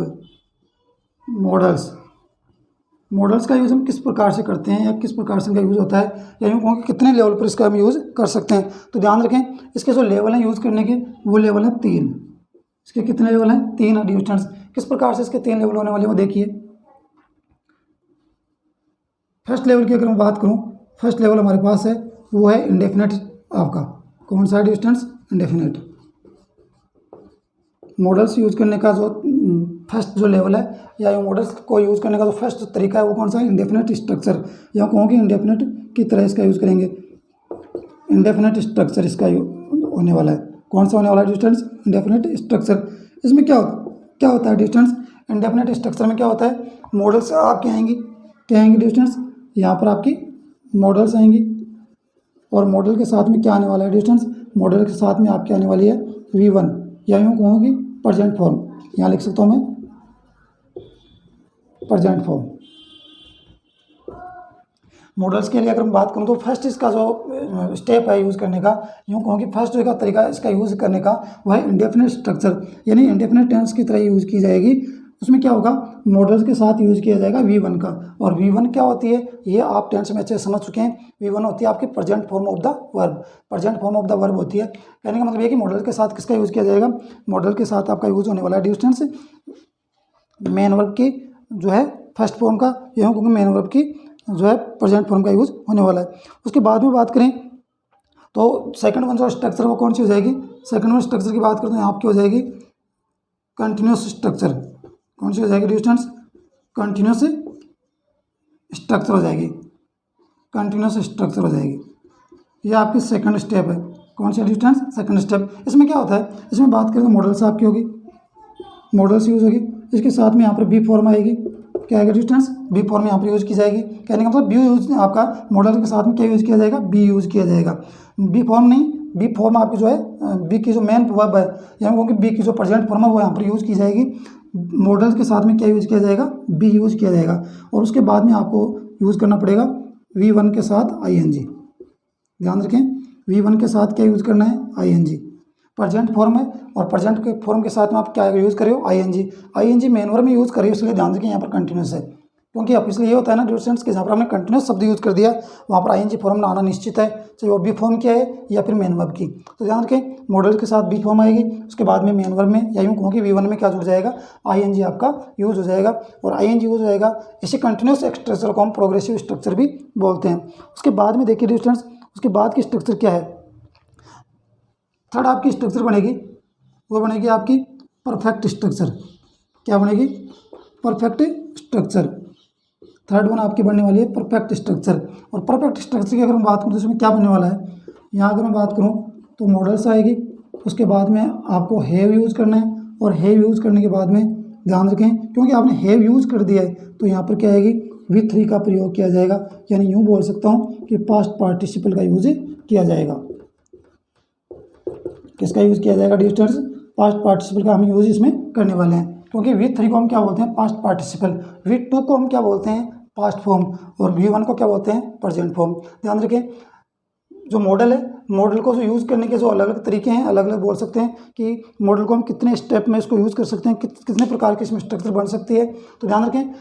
मॉडल्स का यूज़ हम किस प्रकार से करते हैं, या किस प्रकार से इनका यूज़ होता है, या यूँ कहूँ कि कितने लेवल पर इसका हम यूज़ कर सकते हैं। तो ध्यान रखें, इसके जो लेवल हैं यूज़ करने के, वो लेवल हैं 3। इसके कितने लेवल हैं, 3 है डियर स्टूडेंट्स। किस प्रकार से इसके 3 लेवल होने वाले हैं वो देखिए। फर्स्ट लेवल की अगर मैं बात करूँ, फर्स्ट लेवल हमारे पास है वो है इंडेफिनेट। आपका कौन सा है dear students, indefinite. Models use करने का जो फर्स्ट जो लेवल है, या मॉडल्स को यूज़ करने का जो फर्स्ट तरीका है वो कौन सा है, इंडेफिनेट स्ट्रक्चर, या कहूँगी इंडेफिनेट की तरह इसका यूज़ करेंगे। इंडेफिनेट स्ट्रक्चर इसका होने वाला है। कौन सा होने वाला है डिस्टेंस, इंडेफिनेट स्ट्रक्चर। इसमें क्या होता है डिस्टेंस, इंडेफिनेट स्ट्रक्चर में क्या होता है, मॉडल्स आपके आएंगी, क्या आएंगी डिस्टेंस, यहाँ पर आपकी मॉडल्स आएंगी, और मॉडल के साथ में क्या आने वाला है डिस्टेंस, मॉडल के साथ में आपकी आने वाली है V1, या यूँ कहूँगी प्रेजेंट फॉर्म। यहाँ लिख सकता हूँ मैं प्रेजेंट फॉर्म। मॉडल्स के लिए अगर मैं बात करूँ तो फर्स्ट इसका जो स्टेप है यूज़ करने का, यूँ कहूँ कि फर्स्ट जो का तरीका इसका यूज़ करने का वह है इंडेफिनेट स्ट्रक्चर, यानी इंडेफिनेट टेंस की तरह यूज़ की जाएगी। उसमें क्या होगा, मॉडल्स के साथ यूज़ किया जाएगा V1 का, और V1 क्या होती है ये आप टेंस में अच्छे समझ चुके हैं। V1 होती है आपकी present form of the verb, present form of the verb होती है। कहने का मतलब ये कि मॉडल के साथ किसका यूज़ किया जाएगा, मॉडल के साथ आपका यूज़ होने वाला है डिस्टेंस मेन वर्ब की जो है फर्स्ट फॉर्म का, यूँ क्योंकि मेन वर्ब की जो है प्रेजेंट फॉर्म का यूज़ होने वाला है। उसके बाद में बात करें तो सेकंड वन जो स्ट्रक्चर वो कौन सी हो जाएगी, सेकंड वन स्ट्रक्चर की बात करते हैं आपकी हो जाएगी कंटिन्यूस स्ट्रक्चर। कौन सी हो जाएगी डिस्टेंस, कंटिन्यूस स्ट्रक्चर हो जाएगी, कंटिन्यूस स्ट्रक्चर हो जाएगी। ये आपकी सेकंड स्टेप है। कौन सा डिस्टेंस, सेकंड स्टेप। इसमें क्या होता है, इसमें बात करें तो मॉडल्स आपकी होगी, मॉडल्स यूज़ होगी, इसके साथ में यहाँ पर बी फॉर्म आएगी। क्या आएगा डिस्टेंस, बी फॉर्म यहाँ पर यूज़ की जाएगी। कहने का मतलब बी यूज आपका मॉडल के साथ में क्या यूज़ किया जाएगा, बी यूज़ किया जाएगा। बी फॉर्म नहीं, बी फॉर्म आपकी जो है बी की जो मेन वर्ब है, यानी क्योंकि बी की जो प्रेजेंट फॉर्म है वो यहाँ पर यूज़ की जाएगी। मॉडल्स के साथ में क्या यूज़ किया जाएगा, बी यूज़ किया जाएगा। और उसके बाद में आपको यूज़ करना पड़ेगा V1 के साथ ING। ध्यान रखें, V1 के साथ क्या यूज़ करना है, ING। प्रेजेंट फॉर्म है और प्रेजेंट के फॉर्म के साथ में आप क्या यूज़ कर रहे हो, ING। ING मेन वर्ब में यूज़ कर रहे हो, इसलिए ध्यान रखें यहाँ पर कंटिन्यूस है, क्योंकि अब इसलिए ये होता है ना डिस्टेंस के जहाँ पर हमने कंटिन्यूस शब्द यूज़ कर दिया वहाँ पर ING फॉर्म आना निश्चित है, चाहे वो बी फॉर्म क्या है या फिर मेन वर्ब की। तो ध्यान रखें, मॉडल के साथ बी फॉर्म आएगी, उसके बाद में मेन वर्ब में या यूँ कहूँ कि V1 में क्या जुड़ जाएगा, ING आपका यूज़ हो जाएगा। और ING यूज़ हो जाएगा, इसी कंटिन्यूस स्ट्रक्चर को हम प्रोग्रेसिव स्ट्रक्चर भी बोलते हैं। उसके बाद में देखिए डिस्टेंस, उसके बाद की स्ट्रक्चर क्या है, थर्ड आपकी स्ट्रक्चर बनेगी, वो बनेगी आपकी परफेक्ट स्ट्रक्चर। क्या बनेगी, परफेक्ट स्ट्रक्चर। थर्ड वन आपकी बनने वाली है परफेक्ट स्ट्रक्चर। और परफेक्ट स्ट्रक्चर की अगर मैं बात करूँ तो इसमें क्या बनने वाला है, यहाँ अगर मैं बात करूँ तो मॉडल्स आएगी, उसके बाद में आपको हैव यूज़ करना है। और हैव यूज़ करने के बाद में ध्यान रखें, क्योंकि आपने हैव यूज़ कर दिया है तो यहाँ पर क्या आएगी, V3 का प्रयोग किया जाएगा। यानी यूँ बोल सकता हूँ कि पास्ट पार्टिसिपल का यूज़ किया जाएगा। किसका यूज़ किया जाएगा डिस्टेंस, पास्ट पार्टिसिपल का हम यूज़ इसमें करने वाले हैं। क्योंकि V3 को हम क्या बोलते हैं, पास्ट पार्टिसिपल। V2 को हम क्या बोलते हैं, पास्ट फॉर्म। और V1 को क्या बोलते हैं, प्रेजेंट फॉर्म। ध्यान रखें, जो मॉडल है, मॉडल को जो यूज़ करने के जो अलग अलग तरीके हैं, अलग अलग बोल सकते हैं कि मॉडल को हम कितने स्टेप में इसको यूज़ कर सकते हैं, कितने प्रकार की इसमें स्ट्रक्चर बन सकती है। तो ध्यान रखें,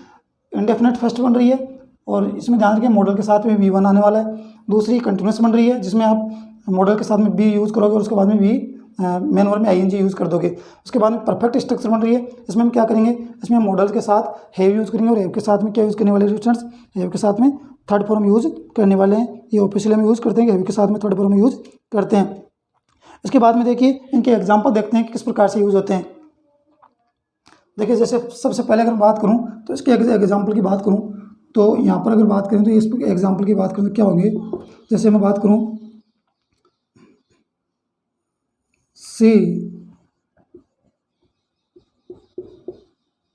इंडेफिनेट फर्स्ट बन रही है और इसमें ध्यान रखें मॉडल के साथ में V1 आने वाला है। दूसरी कंटिन्यूस बन रही है जिसमें आप मॉडल के साथ में बी यूज़ करोगे और उसके बाद में भी मेन वर्ब में ING यूज़ कर दोगे। उसके बाद में परफेक्ट स्ट्रक्चर बन रही है, इसमें हम क्या करेंगे, इसमें मॉडल के साथ हैव यूज़ करेंगे और हैव के साथ में क्या यूज़ करने वाले स्टूडेंट्स, हैव के साथ में थर्ड फॉर्म यूज़ करने वाले हैं। ये ऑफिशियल में यूज़ करते हैं, हैव के साथ में थर्ड फॉर्म यूज़ करते हैं। इसके बाद में देखिए इनके एग्जाम्पल देखते हैं कि किस प्रकार से यूज़ होते हैं। देखिए जैसे सबसे पहले अगर बात करूँ तो इसके एग्जाम्पल की बात करूँ तो यहाँ पर अगर बात करें तो इस एग्जाम्पल की बात करें तो क्या होंगे, जैसे मैं बात करूँ सी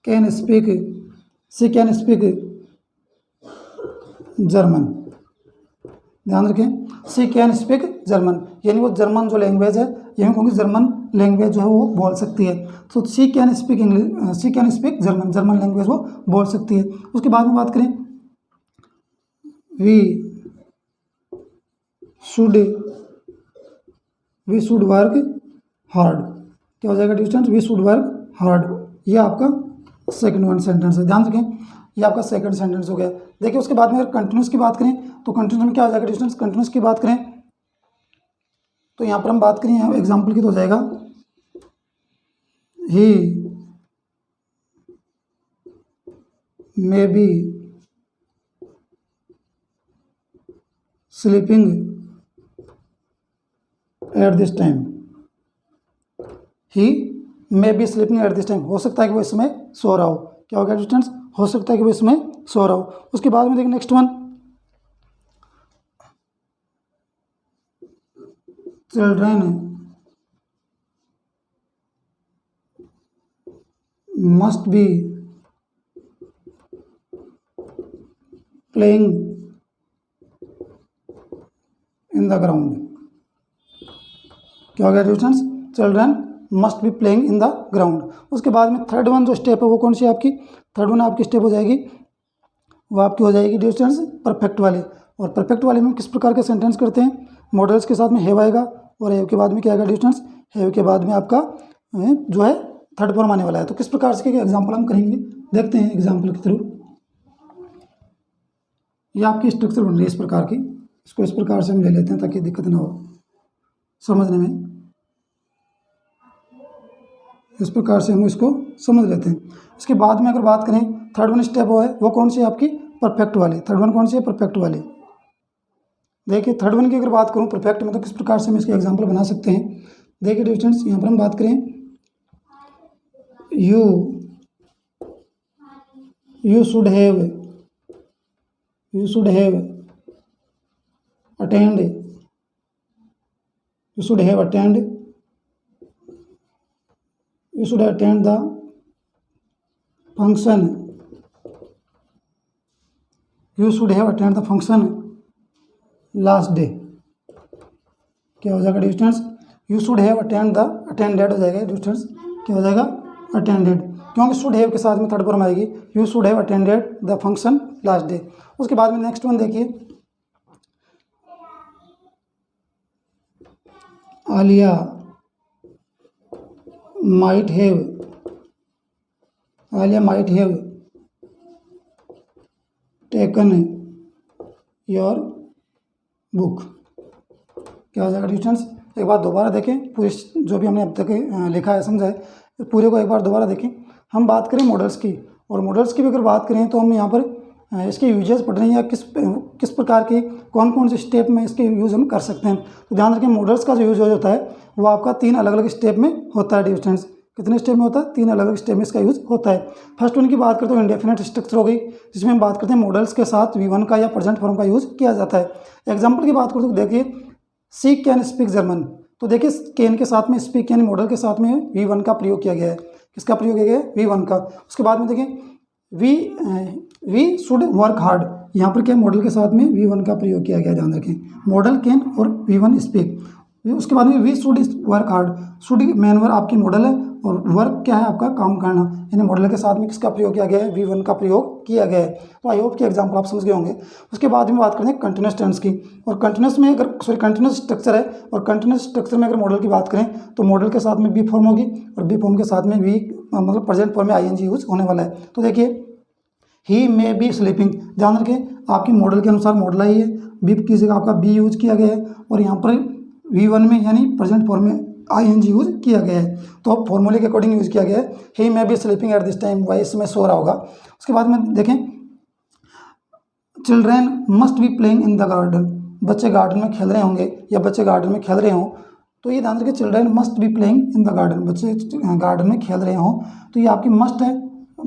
कैन स्पीक जर्मन। ध्यान रखें, सी कैन स्पीक जर्मन, यानी वो जर्मन जो लैंग्वेज है, यानी क्योंकि जर्मन लैंग्वेज जो है वो बोल सकती है। तो she can speak English, she can speak German, German language वो बोल सकती है। उसके बाद में बात करें वी शुड वर्क हार्ड। क्या हो जाएगा distance, we should work hard. ये आपका सेकंड वन सेंटेंस है। ध्यान रखें, ये आपका सेकंड सेंटेंस हो गया। देखिए उसके बाद में अगर कंटिन्यूस की बात करें तो कंटिन्यूस में क्या हो जाएगा डिस्टेंस, कंटिन्यूस की बात करें तो यहाँ पर हम बात करें यहाँ एग्जाम्पल की तो हो जाएगा he may be sleeping at this time. He may be sleeping at this time, हो सकता है कि वो इस समय सो रहा हो। क्या हो गया डिस्टेंस, हो सकता है कि वो इसमें सो रहा हो। उसके बाद में देखिए next one, children must be playing in the ground. क्या हो गया distance, children must be playing in the ground. उसके बाद में थर्ड वन जो स्टेप है वो कौन सी आपकी, थर्ड वन आपकी स्टेप हो जाएगी, वो आपकी हो जाएगी डिस्टेंस परफेक्ट वाली। और परफेक्ट वाले में किस प्रकार के सेंटेंस करते हैं, मॉडल्स के साथ में हैव आएगा और हैव के बाद में क्या आएगा डिस्टेंस, हैव के बाद में आपका जो है थर्ड फॉर्म आने वाला है। तो किस प्रकार से एग्जाम्पल हम करेंगे, देखते हैं एग्जाम्पल के थ्रू। ये आपकी स्ट्रक्चर बन रही है इस प्रकार की, इसको इस प्रकार से हम ले लेते हैं ताकि दिक्कत ना हो समझने में। इस प्रकार से हम इसको समझ लेते हैं। इसके बाद में अगर बात करें थर्ड वन स्टेप वो कौन सी है आपकी, परफेक्ट वाली। थर्ड वन कौन सी है, परफेक्ट वाली। देखिए थर्ड वन की अगर बात करूं परफेक्ट में तो किस प्रकार से हम इसके एग्जांपल बना सकते हैं। देखिए डिस्टेंस यहाँ पर हम बात करें you you should have attend, you should have attend the function, you should have attend the function last day। क्या हो जाएगा distance, you should have attended हो जाएगा डिस्टेंस, क्या हो जाएगा अटेंडेड, क्योंकि शुड हैव के साथ में थर्ड फॉर्म आएगी, you should have attended the function last day. उसके बाद में नेक्स्ट वन देखिए, Alia might have taken your book. क्या हो जाएगा डिस्टेंस, एक बार दोबारा देखें, पूरी जो भी हमने अब तक लिखा है समझा है, पूरे को एक बार दोबारा देखें। हम बात करें मॉडल्स की, और मॉडल्स की भी अगर बात करें तो हम यहाँ पर इसके यूजेस पढ़ रहे हैं, या किस प्रकार के कौन कौन से स्टेप में इसके यूज़ हम कर सकते हैं। तो ध्यान रखें, मॉडल्स का जो यूज होता है वो आपका 3 अलग अलग स्टेप में होता है। डिस्टेंस कितने स्टेप में होता है, 3 अलग अलग स्टेप में इसका यूज होता है। फर्स्ट वन की बात करते हो इंडेफिनेट स्ट्रक्चर हो गई, जिसमें हम बात करते हैं मॉडल्स के साथ V1 का या प्रेजेंट फॉर्म का यूज़ किया जाता है। एग्जाम्पल की बात करते हो, देखिए सी कैन स्पीक जर्मन, तो देखिए कैन के साथ में स्पीक यानी मॉडल के साथ में V1 का प्रयोग किया गया है। किसका प्रयोग किया गया है, V1 का। उसके बाद में देखिए वी शुड वर्क हार्ड, यहाँ पर क्या मॉडल के साथ में V1 का प्रयोग किया गया, ध्यान रखें, मॉडल कैन और V1 स्पीक। उसके बाद में we should work hard, should main verb आपकी मॉडल है, और वर्क क्या है आपका काम करना, यानी मॉडल के साथ में किसका प्रयोग किया गया है, V1 का प्रयोग किया गया है। तो आई होप कि एग्जाम्पल आप समझ गए होंगे। उसके बाद में बात करते हैं कंटिन्यूस टेंस की, और कंटिन्यूस में कंटिन्यूस स्ट्रक्चर है, और कंटिन्यूस स्ट्रक्चर में अगर मॉडल की बात करें तो मॉडल के साथ में बी फॉर्म होगी, और बी फॉर्म के साथ में भी मतलब प्रेजेंट फॉर्म में ING यूज होने वाला है। तो देखिए ही मे बी स्लीपिंग, ध्यान रखें आपकी मॉडल के अनुसार मॉडल आई है, बी की जगह आपका बी यूज किया गया है, और यहाँ पर V1 में यानी प्रेजेंट फॉर्म में ING यूज किया गया है। तो अब फॉर्मूले के अकॉर्डिंग यूज किया गया है, he may be sleeping at this time, वही इसमें सो रहा होगा। उसके बाद में देखें children must be playing in the garden, बच्चे गार्डन में खेल रहे होंगे या बच्चे गार्डन में खेल रहे हों, तो ये ध्यान रखिए children must be playing in the garden, बच्चे गार्डन में खेल रहे हों, तो ये आपकी मस्ट है,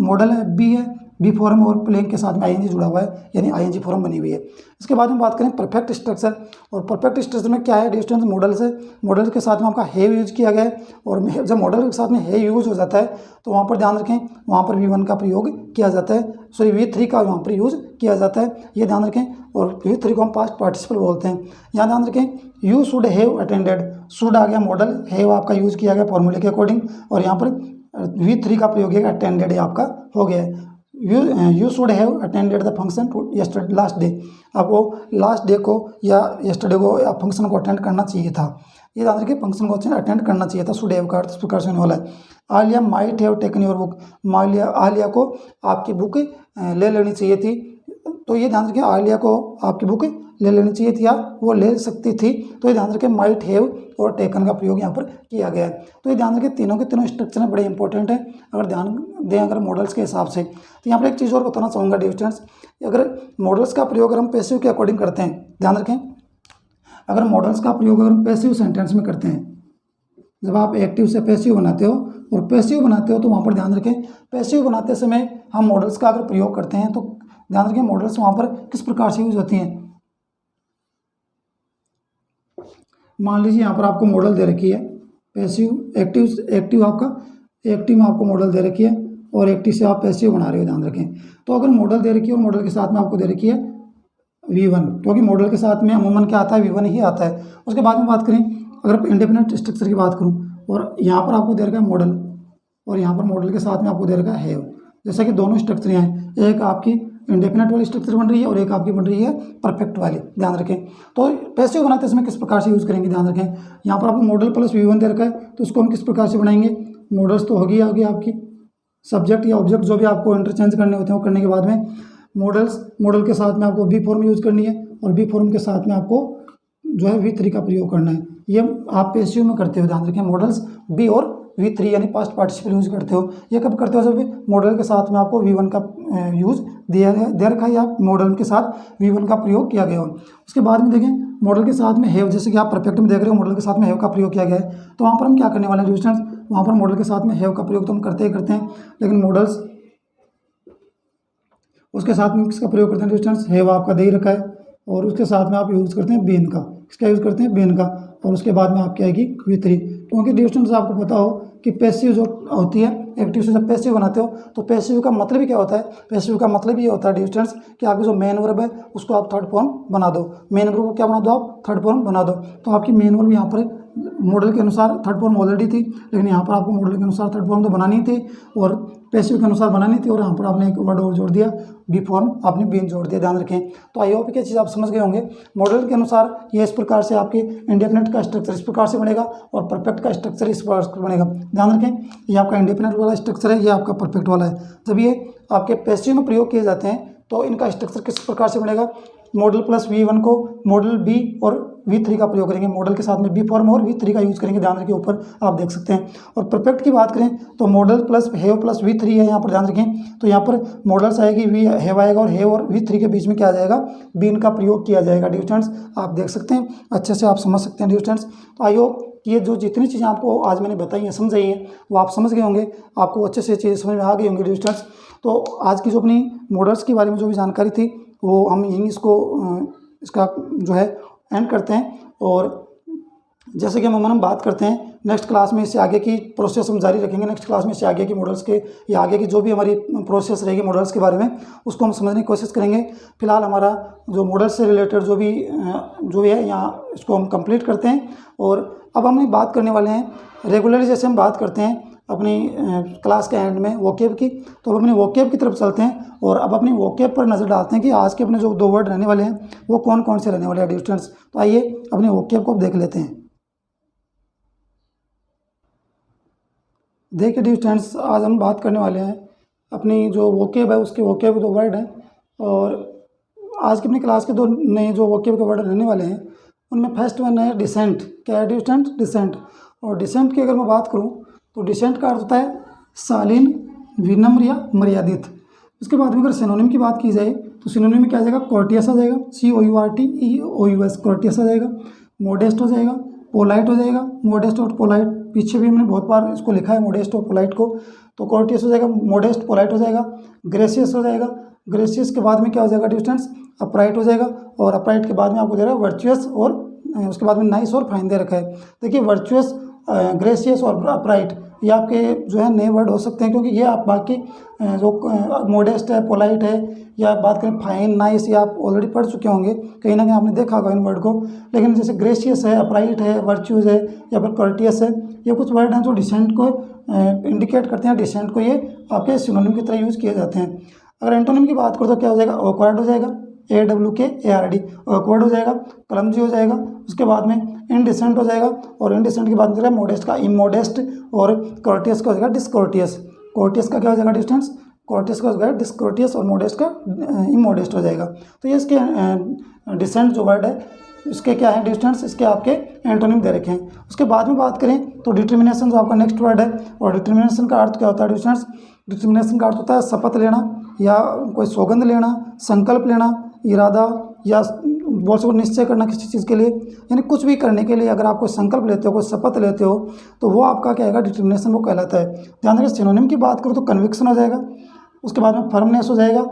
मॉडल है, बी है, बी फॉर्म और प्लेइंग के साथ में ING जुड़ा हुआ है, यानी ING फॉर्म बनी हुई है। इसके बाद में बात करें परफेक्ट स्ट्रक्चर, और परफेक्ट स्ट्रक्चर में क्या है, डिस्टेंस मॉडल से, मॉडल के साथ में आपका हैव यूज किया गया है, और जब मॉडल के साथ में हैव यूज हो जाता है तो वहाँ पर ध्यान रखें वहाँ पर V1 का प्रयोग किया जाता है, सॉरी V3 का वहाँ पर यूज किया जाता है, ये ध्यान रखें। और V3 को हम पास्ट पार्टिसिपल बोलते हैं। यहाँ ध्यान रखें you should have attended, should आ गया मॉडल, हैव आपका यूज किया गया फॉर्मूले के अकॉर्डिंग, और यहाँ पर V3 का प्रयोग है अटेंडेड आपका हो गया है। You should have attended the function yesterday last day, आपको लास्ट डे को या यस्टरडे को या फंक्शन को अटेंड करना चाहिए था, ये ध्यान रखिए फंक्शन को अटेंड करना चाहिए था, शुड हैव का इस प्रकार से होने वाला है। Alia might have taken your book, Alia को आपकी बुक ले लेनी चाहिए थी, तो ये ध्यान रखिए आलिया को आपकी बुक ले लेनी चाहिए थी या वो ले सकती थी, तो ये ध्यान रखें माइट हैव और टेकन का प्रयोग यहाँ पर किया गया है। तो ये ध्यान रखें तीनों के तीनों स्ट्रक्चर में बड़े इंपॉर्टेंट है, अगर ध्यान दें अगर मॉडल्स के हिसाब से। तो यहाँ पर एक चीज़ और बताना चाहूँगा डिस्टेंस, अगर मॉडल्स का प्रयोग अगर हम पैसिव के अकॉर्डिंग करते हैं, ध्यान रखें अगर मॉडल्स का प्रयोग अगर हम पैसिव सेंटेंस में करते हैं, जब आप एक्टिव से पैसिव बनाते हो और पैसिव बनाते हो तो वहाँ पर ध्यान रखें पैसिव बनाते समय हम मॉडल्स का अगर प्रयोग करते हैं तो ध्यान रखें मॉडल्स वहाँ पर किस प्रकार से यूज होती हैं। मान लीजिए यहाँ पर आपको मॉडल दे रखी है पैसिव एक्टिव आपका एक्टिव में आपको मॉडल दे रखी है और एक्टिव से आप पैसिव बना रहे हो, ध्यान रखें। तो अगर मॉडल दे रखी है और मॉडल के साथ में आपको दे रखी है V1, क्योंकि मॉडल के साथ में अमूमन क्या आता है V1 ही आता है। उसके बाद में बात करें अगर इंडिपेंडेंट स्ट्रक्चर की बात करूं और यहाँ पर आपको दे रखा है मॉडल और यहाँ पर मॉडल के साथ में आपको दे रखा है हैव, जैसा कि दोनों स्ट्रक्चर यहाँ हैं, एक आपकी इंडेफिनेट वाली स्ट्रक्चर बन रही है और एक आपकी बन रही है परफेक्ट वाली, ध्यान रखें। तो पैसिव बनाते इसमें किस प्रकार से यूज़ करेंगे, ध्यान रखें। यहाँ पर आपको मॉडल प्लस V1 दे रखा है तो उसको हम किस प्रकार से बनाएंगे, मॉडल्स तो होगी आगे आपकी सब्जेक्ट या ऑब्जेक्ट जो भी आपको इंटरचेंज करने होते हैं वो करने के बाद में मॉडल के साथ में आपको बी फॉर्म यूज़ करनी है और बी फॉर्म के साथ में आपको जो है V3 का प्रयोग करना है। ये आप पैसिव में करते हो, ध्यान रखें मॉडल्स बी और V3 यानी पास्ट पार्टिसिपल यूज करते हो। ये कब करते हो, जब मॉडल के साथ में आपको V1 का यूज दे रखा है या मॉडल के साथ V1 का प्रयोग किया गया हो। उसके बाद में देखें मॉडल के साथ में हैव, जैसे कि आप परफेक्ट में देख रहे हो मॉडल के साथ में हैव का प्रयोग किया गया है, तो वहाँ पर हम क्या करने वाले हैं स्टूडेंट्स, वहाँ पर मॉडल के साथ में हैव का प्रयोग तो हम करते ही करते हैं, लेकिन उसके साथ में किसका प्रयोग करते हैं डिस्टेंस, हैव आपका दे ही रखा है, और उसके साथ में आप यूज़ करते हैं बीन का, किसका यूज़ करते हैं, बीन का, और उसके बाद में आपकी आएगी V3। क्योंकि डिस्टेंस आपको पता हो कि पैसिव जो होती है, एक्टिव से जब पैसिव बनाते हो तो पैसिव का मतलब ही क्या होता है, पैसिव का मतलब ये होता है डिस्टेंस कि आपकी जो मेन वर्ब है उसको आप थर्ड फॉर्म बना दो, मेन वर्ब को क्या बना दो, आप थर्ड फॉर्म बना दो। तो आपकी मेन वर्ब यहाँ पर मॉडल के अनुसार थर्ड फॉर्म ऑलरेडी थी, लेकिन यहाँ पर आपको मॉडल के अनुसार थर्ड फॉर्म तो बनानी थी और पैसिव के अनुसार बनानी थी, और यहाँ पर आपने एक वर्ड और जोड़ दिया, बी फॉर्म आपने बीन जोड़ दिया, ध्यान रखें। तो आई होप ये चीज़ आप समझ गए होंगे। मॉडल के अनुसार ये इस प्रकार से आपके इंडेफिनिट का स्ट्रक्चर इस प्रकार से बनेगा और परफेक्ट का स्ट्रक्चर इस प्रकार से बनेगा। ध्यान रखें, ये आपका इंडेफिनिट वाला स्ट्रक्चर है, ये आपका परफेक्ट वाला है। जब ये आपके पैसिव में प्रयोग किए जाते हैं तो इनका स्ट्रक्चर किस प्रकार से बनेगा, मॉडल प्लस V1 को मॉडल बी और V3 का प्रयोग करेंगे, मॉडल के साथ में बी फॉर्म और V3 का यूज़ करेंगे, ध्यान रखिए, ऊपर आप देख सकते हैं। और परफेक्ट की बात करें तो model plus have plus V3 है, यहाँ पर ध्यान रखें। तो यहाँ पर मॉडल्स आएगी, हैव आएगा, और हैव और V3 के बीच में क्या आ जाएगा, बीन का प्रयोग किया जाएगा। डिस्टेंस आप देख सकते हैं, अच्छे से आप समझ सकते हैं डिस्टेंस। तो आई होप ये जो जितनी चीज़ें आपको आज मैंने बताई हैं, समझाई हैं, वो आप समझ गए होंगे, आपको अच्छे से चीज़ें समझ में आ गई होंगी डिस्टेंस। तो आज की जो अपनी मॉडल्स के बारे में जो भी जानकारी थी वो हम यहीं इसका जो है एंड करते हैं। और जैसे कि हम बात करते हैं नेक्स्ट क्लास में, इससे आगे की प्रोसेस हम जारी रखेंगे। नेक्स्ट क्लास में इससे आगे की मॉडल्स के या आगे की जो भी हमारी प्रोसेस रहेगी मॉडल्स के बारे में, उसको हम समझने की कोशिश करेंगे। फिलहाल हमारा जो मॉडल्स से रिलेटेड जो भी है यहाँ, इसको हम कंप्लीट करते हैं। और अब हम बात करने वाले हैं रेगुलरली, जैसे हम बात करते हैं अपनी क्लास के एंड में वोकेब की, तो अब अपनी वोकेब की तरफ चलते हैं और अब अपनी वोकेब पर नज़र डालते हैं कि आज के अपने जो 2 वर्ड रहने वाले हैं वो कौन कौन से रहने वाले हैं डिस्टेंस। तो आइए अपनी वोकेब को देख लेते हैं। देखिए डिस्टेंस, आज हम बात करने वाले हैं अपनी जो वोकेब है उसके वोकेब 2 वर्ड हैं, और आज की अपनी क्लास के 2 नए जो वोकेब के वर्ड रहने वाले हैं उनमें फर्स्ट वन है डिसेंट। क्या है डिस्टेंस, डिसेंट। और डिसेंट की अगर मैं बात करूँ तो डिसेंट का अर्थ होता है शालीन, विनम्र या मर्यादित। उसके बाद में अगर सिनोनिम की बात की जाए तो सिनोनिम में क्या आ जाएगा, कोर्टियस आ जाएगा, COURTEOUS, कोर्टियस आ जाएगा। मोडेस्ट हो जाएगा, पोलाइट हो जाएगा, मोडेस्ट और पोलाइट, पीछे भी हमने बहुत बार इसको लिखा है मोडेस्ट और पोलाइट को, तो कोर्टियस हो जाएगा, मोडेस्ट, पोलाइट हो जाएगा। ग्रेसियस हो जाएगा, ग्रेसियस के बाद में क्या हो जाएगा डिस्टेंस, अपराइट हो जाएगा, और अपराइट के बाद में आपको दे रहा है वर्चुअस, और उसके बाद में नाइस और फाइन दे रखा है। देखिए वर्चुअस, ग्रेसियस और अपराइट ये आपके जो है नए वर्ड हो सकते हैं, क्योंकि ये आप बाकी जो मोडेस्ट है, पोलाइट है, या बात करें फाइन, नाइस, ये आप ऑलरेडी पढ़ चुके होंगे, कहीं ना कहीं आपने देखा होगा इन वर्ड को। लेकिन जैसे ग्रेसियस है, अपराइट है, वर्च्यूज है, या फिर कर्टियस है, ये कुछ वर्ड हैं जो डिसेंट को इंडिकेट करते हैं। डिसेंट को ये आपके सिनोनिम की तरह यूज़ किए जाते हैं। अगर एंटोनिम की बात करो तो क्या हो जाएगा, ऑकवर्ड हो जाएगा, AWKARD, ऑकवर्ड हो जाएगा, क्लमजी हो जाएगा, उसके बाद में इनडिसेंट हो जाएगा, और इनडिसेंट के बाद में मोडेस्ट का इमोडेस्ट, और कोर्टियस का हो जाएगा डिसकोर्टियस। कोर्टियस का क्या हो जाएगा डिस्टेंस, कोर्टियस का हो जाएगा डिसकोर्टियस, और मोडेस्ट का इमोडेस्ट हो जाएगा। तो ये इसके डिसेंट जो वर्ड है इसके क्या है डिस्टेंस, इसके आपके एंटोनिम दे रखे हैं। उसके बाद में बात करें तो डिटर्मिनेशन जो आपका नेक्स्ट वर्ड है, और डिटर्मिनेशन का अर्थ क्या होता है डिस्टेंस, डिटर्मिनेशन का अर्थ होता है शपथ लेना, या कोई सौगंध लेना, संकल्प लेना, इरादा, या बोल सको निश्चय करना किसी चीज़ के लिए, यानी कुछ भी करने के लिए अगर आप कोई संकल्प लेते हो, कोई शपथ लेते हो, तो वो आपका क्या है डिटर्मिनेशन, वो कहलाता है। ध्यान रखिए, सिनोनिम की बात करो तो कन्विक्शन हो जाएगा, उसके बाद में फर्मनेस हो जाएगा,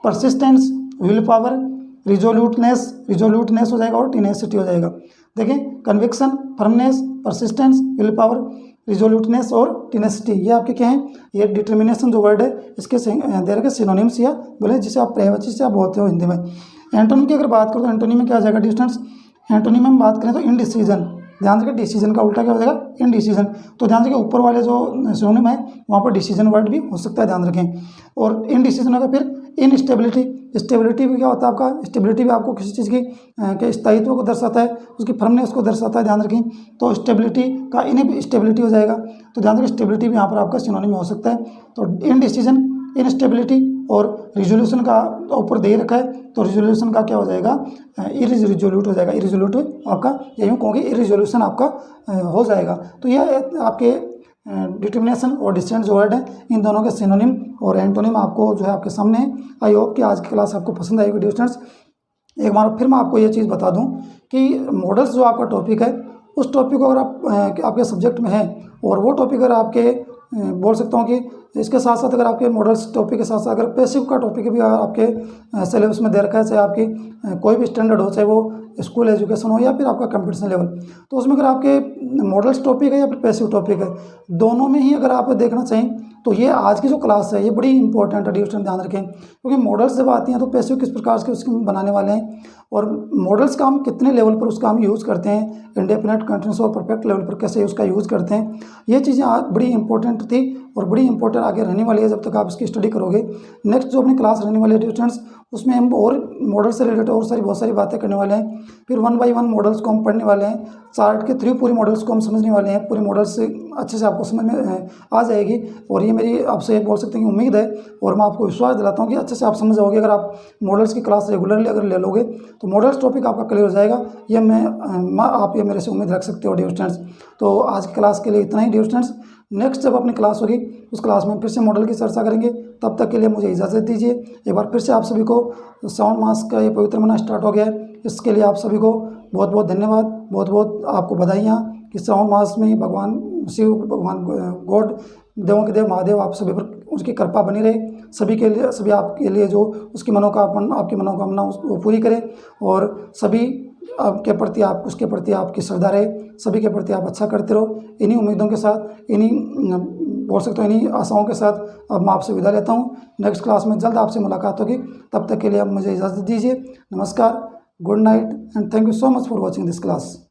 परसिस्टेंस, विल पावर, रिजोल्यूटनेस हो जाएगा, और टीनेसिटी हो जाएगा। देखिए conviction, firmness, persistence, will power, resoluteness और टीनेसिटी, ये आपके क्या हैं, ये डिटर्मिनेशन जो वर्ड है इसके दे रखे सिनोनिम्स, या बोले जिसे आप पर्यायवाची से आप बोलते हो हिंदी में। एंटोनिम की अगर बात करो तो एंटोनिम में क्या आ जाएगा डिस्टेंस, एंटोनिम में हम बात करें तो इनडिसीजन। ध्यान रखिए, डिसीजन का उल्टा क्या हो जाएगा, इनडिसीजन। तो ध्यान रखिए ऊपर वाले जो सिनोनिम है वहाँ पर डिसीजन वर्ड भी हो सकता है, ध्यान रखें। और इनडिसीजन होगा फिर इनस्टेबिलिटी। स्टेबिलिटी भी क्या होता है आपका, स्टेबिलिटी भी आपको किसी चीज़ के स्थायित्व को दर्शाता है, उसकी फर्मनेस को दर्शाता है, ध्यान रखें। तो स्टेबिलिटी का इनस्टेबिलिटी हो जाएगा, तो ध्यान रखें स्टेबिलिटी भी यहाँ पर आपका सिनोनिम हो सकता है। तो इनडिसीजन, इनस्टेबिलिटी, और रिजोल्यूशन का ऊपर दे रखा है, तो रिजोल्यूशन का क्या हो जाएगा, इरिजोल्यूट हो जाएगा। इरिजोल्यूट आपका यही कहूँगी, इरिजोल्यूशन आपका हो जाएगा। तो यह आपके डिटर्मिनेशन और डिस्टेंस जो वर्ड है, इन दोनों के सिनोनिम और एंटोनिम आपको जो है आपके सामने है। आई होप कि आज की क्लास आपको पसंद आएगी डिस्टेंस। एक बार फिर मैं आपको ये चीज़ बता दूं कि मॉडल्स जो आपका टॉपिक है, उस टॉपिक को अगर आप आपके सब्जेक्ट में है, और वो टॉपिक अगर आपके बोल सकता हूँ कि इसके साथ साथ अगर आपके मॉडल्स टॉपिक के साथ साथ अगर पैसिव का टॉपिक भी आपके सिलेबस में दे रखा है, चाहे आपकी कोई भी स्टैंडर्ड हो, चाहे वो स्कूल एजुकेशन हो या फिर आपका कंपटीशन लेवल, तो उसमें अगर आपके मॉडल्स टॉपिक है या फिर पैसिव टॉपिक है, दोनों में ही अगर आप देखना चाहें तो ये आज की जो क्लास है ये बड़ी इंपॉर्टेंट है। डियर स्टूडेंट ध्यान रखें, क्योंकि मॉडल्स जब आती हैं तो पैसिव किस प्रकार के उसके बनाने वाले हैं और मॉडल्स का हम कितने लेवल पर उसका हम यूज़ करते हैं, इंडेफिनेट, कंटीन्यूअस और परफेक्ट लेवल पर कैसे उसका यूज़ करते हैं, ये चीज़ें आज बड़ी इंपॉर्टेंट थी और बड़ी इंपॉर्टेंट आगे रहने वाली है जब तक आप इसकी स्टडी करोगे। नेक्स्ट जो अपनी क्लास रहने वाली है स्टूडेंट्स, उसमें हम और मॉडल से रिलेटेड और बहुत सारी बातें करने वाले हैं। फिर 1 बाय 1 मॉडल्स को हम पढ़ने वाले हैं, चार्ट के थ्रू पूरी मॉडल्स को हम समझने वाले हैं, पूरी मॉडल्स से अच्छे से आपको समझ में आ जाएगी। और ये मेरी आपसे बोल सकते हैं कि उम्मीद है और मैं आपको विश्वास दिलाता हूँ कि अच्छे से आप समझ जाओगे। अगर आप मॉडल्स की क्लास रेगुलरली अगर ले लोगे तो मॉडल्स टॉपिक आपका क्लियर हो जाएगा, ये आप ये मेरे से उम्मीद रख सकते हो डियर स्टूडेंट्स। तो आज की क्लास के लिए इतना ही डियर स्टूडेंट्स। नेक्स्ट जब अपनी क्लास होगी उस क्लास में फिर से मॉडल की चर्चा करेंगे, तब तक के लिए मुझे इजाज़त दीजिए। एक बार फिर से आप सभी को श्रावण मास का ये पवित्र महीना स्टार्ट हो गया है, इसके लिए आप सभी को बहुत बहुत धन्यवाद, बहुत बहुत आपको बधाइयाँ कि श्रावण मास में भगवान शिव, भगवान गॉड, देवों के देव महादेव आप सभी पर उसकी कृपा बनी रहे, सभी के लिए, सभी आपके लिए जो उसकी आपकी मनोकामना वो पूरी करे और सभी आपके प्रति आप उसके प्रति आपकी श्रद्धा रहे, सभी के प्रति आप अच्छा करते रहो। इन्हीं उम्मीदों के साथ, इन्हीं बोल सकते हो इन्हीं आशाओं के साथ अब मैं आपसे विदा लेता हूँ। नेक्स्ट क्लास में जल्द आपसे मुलाकात होगी, तब तक के लिए आप मुझे इजाज़त दीजिए। नमस्कार, good night and thank you so much for watching this class.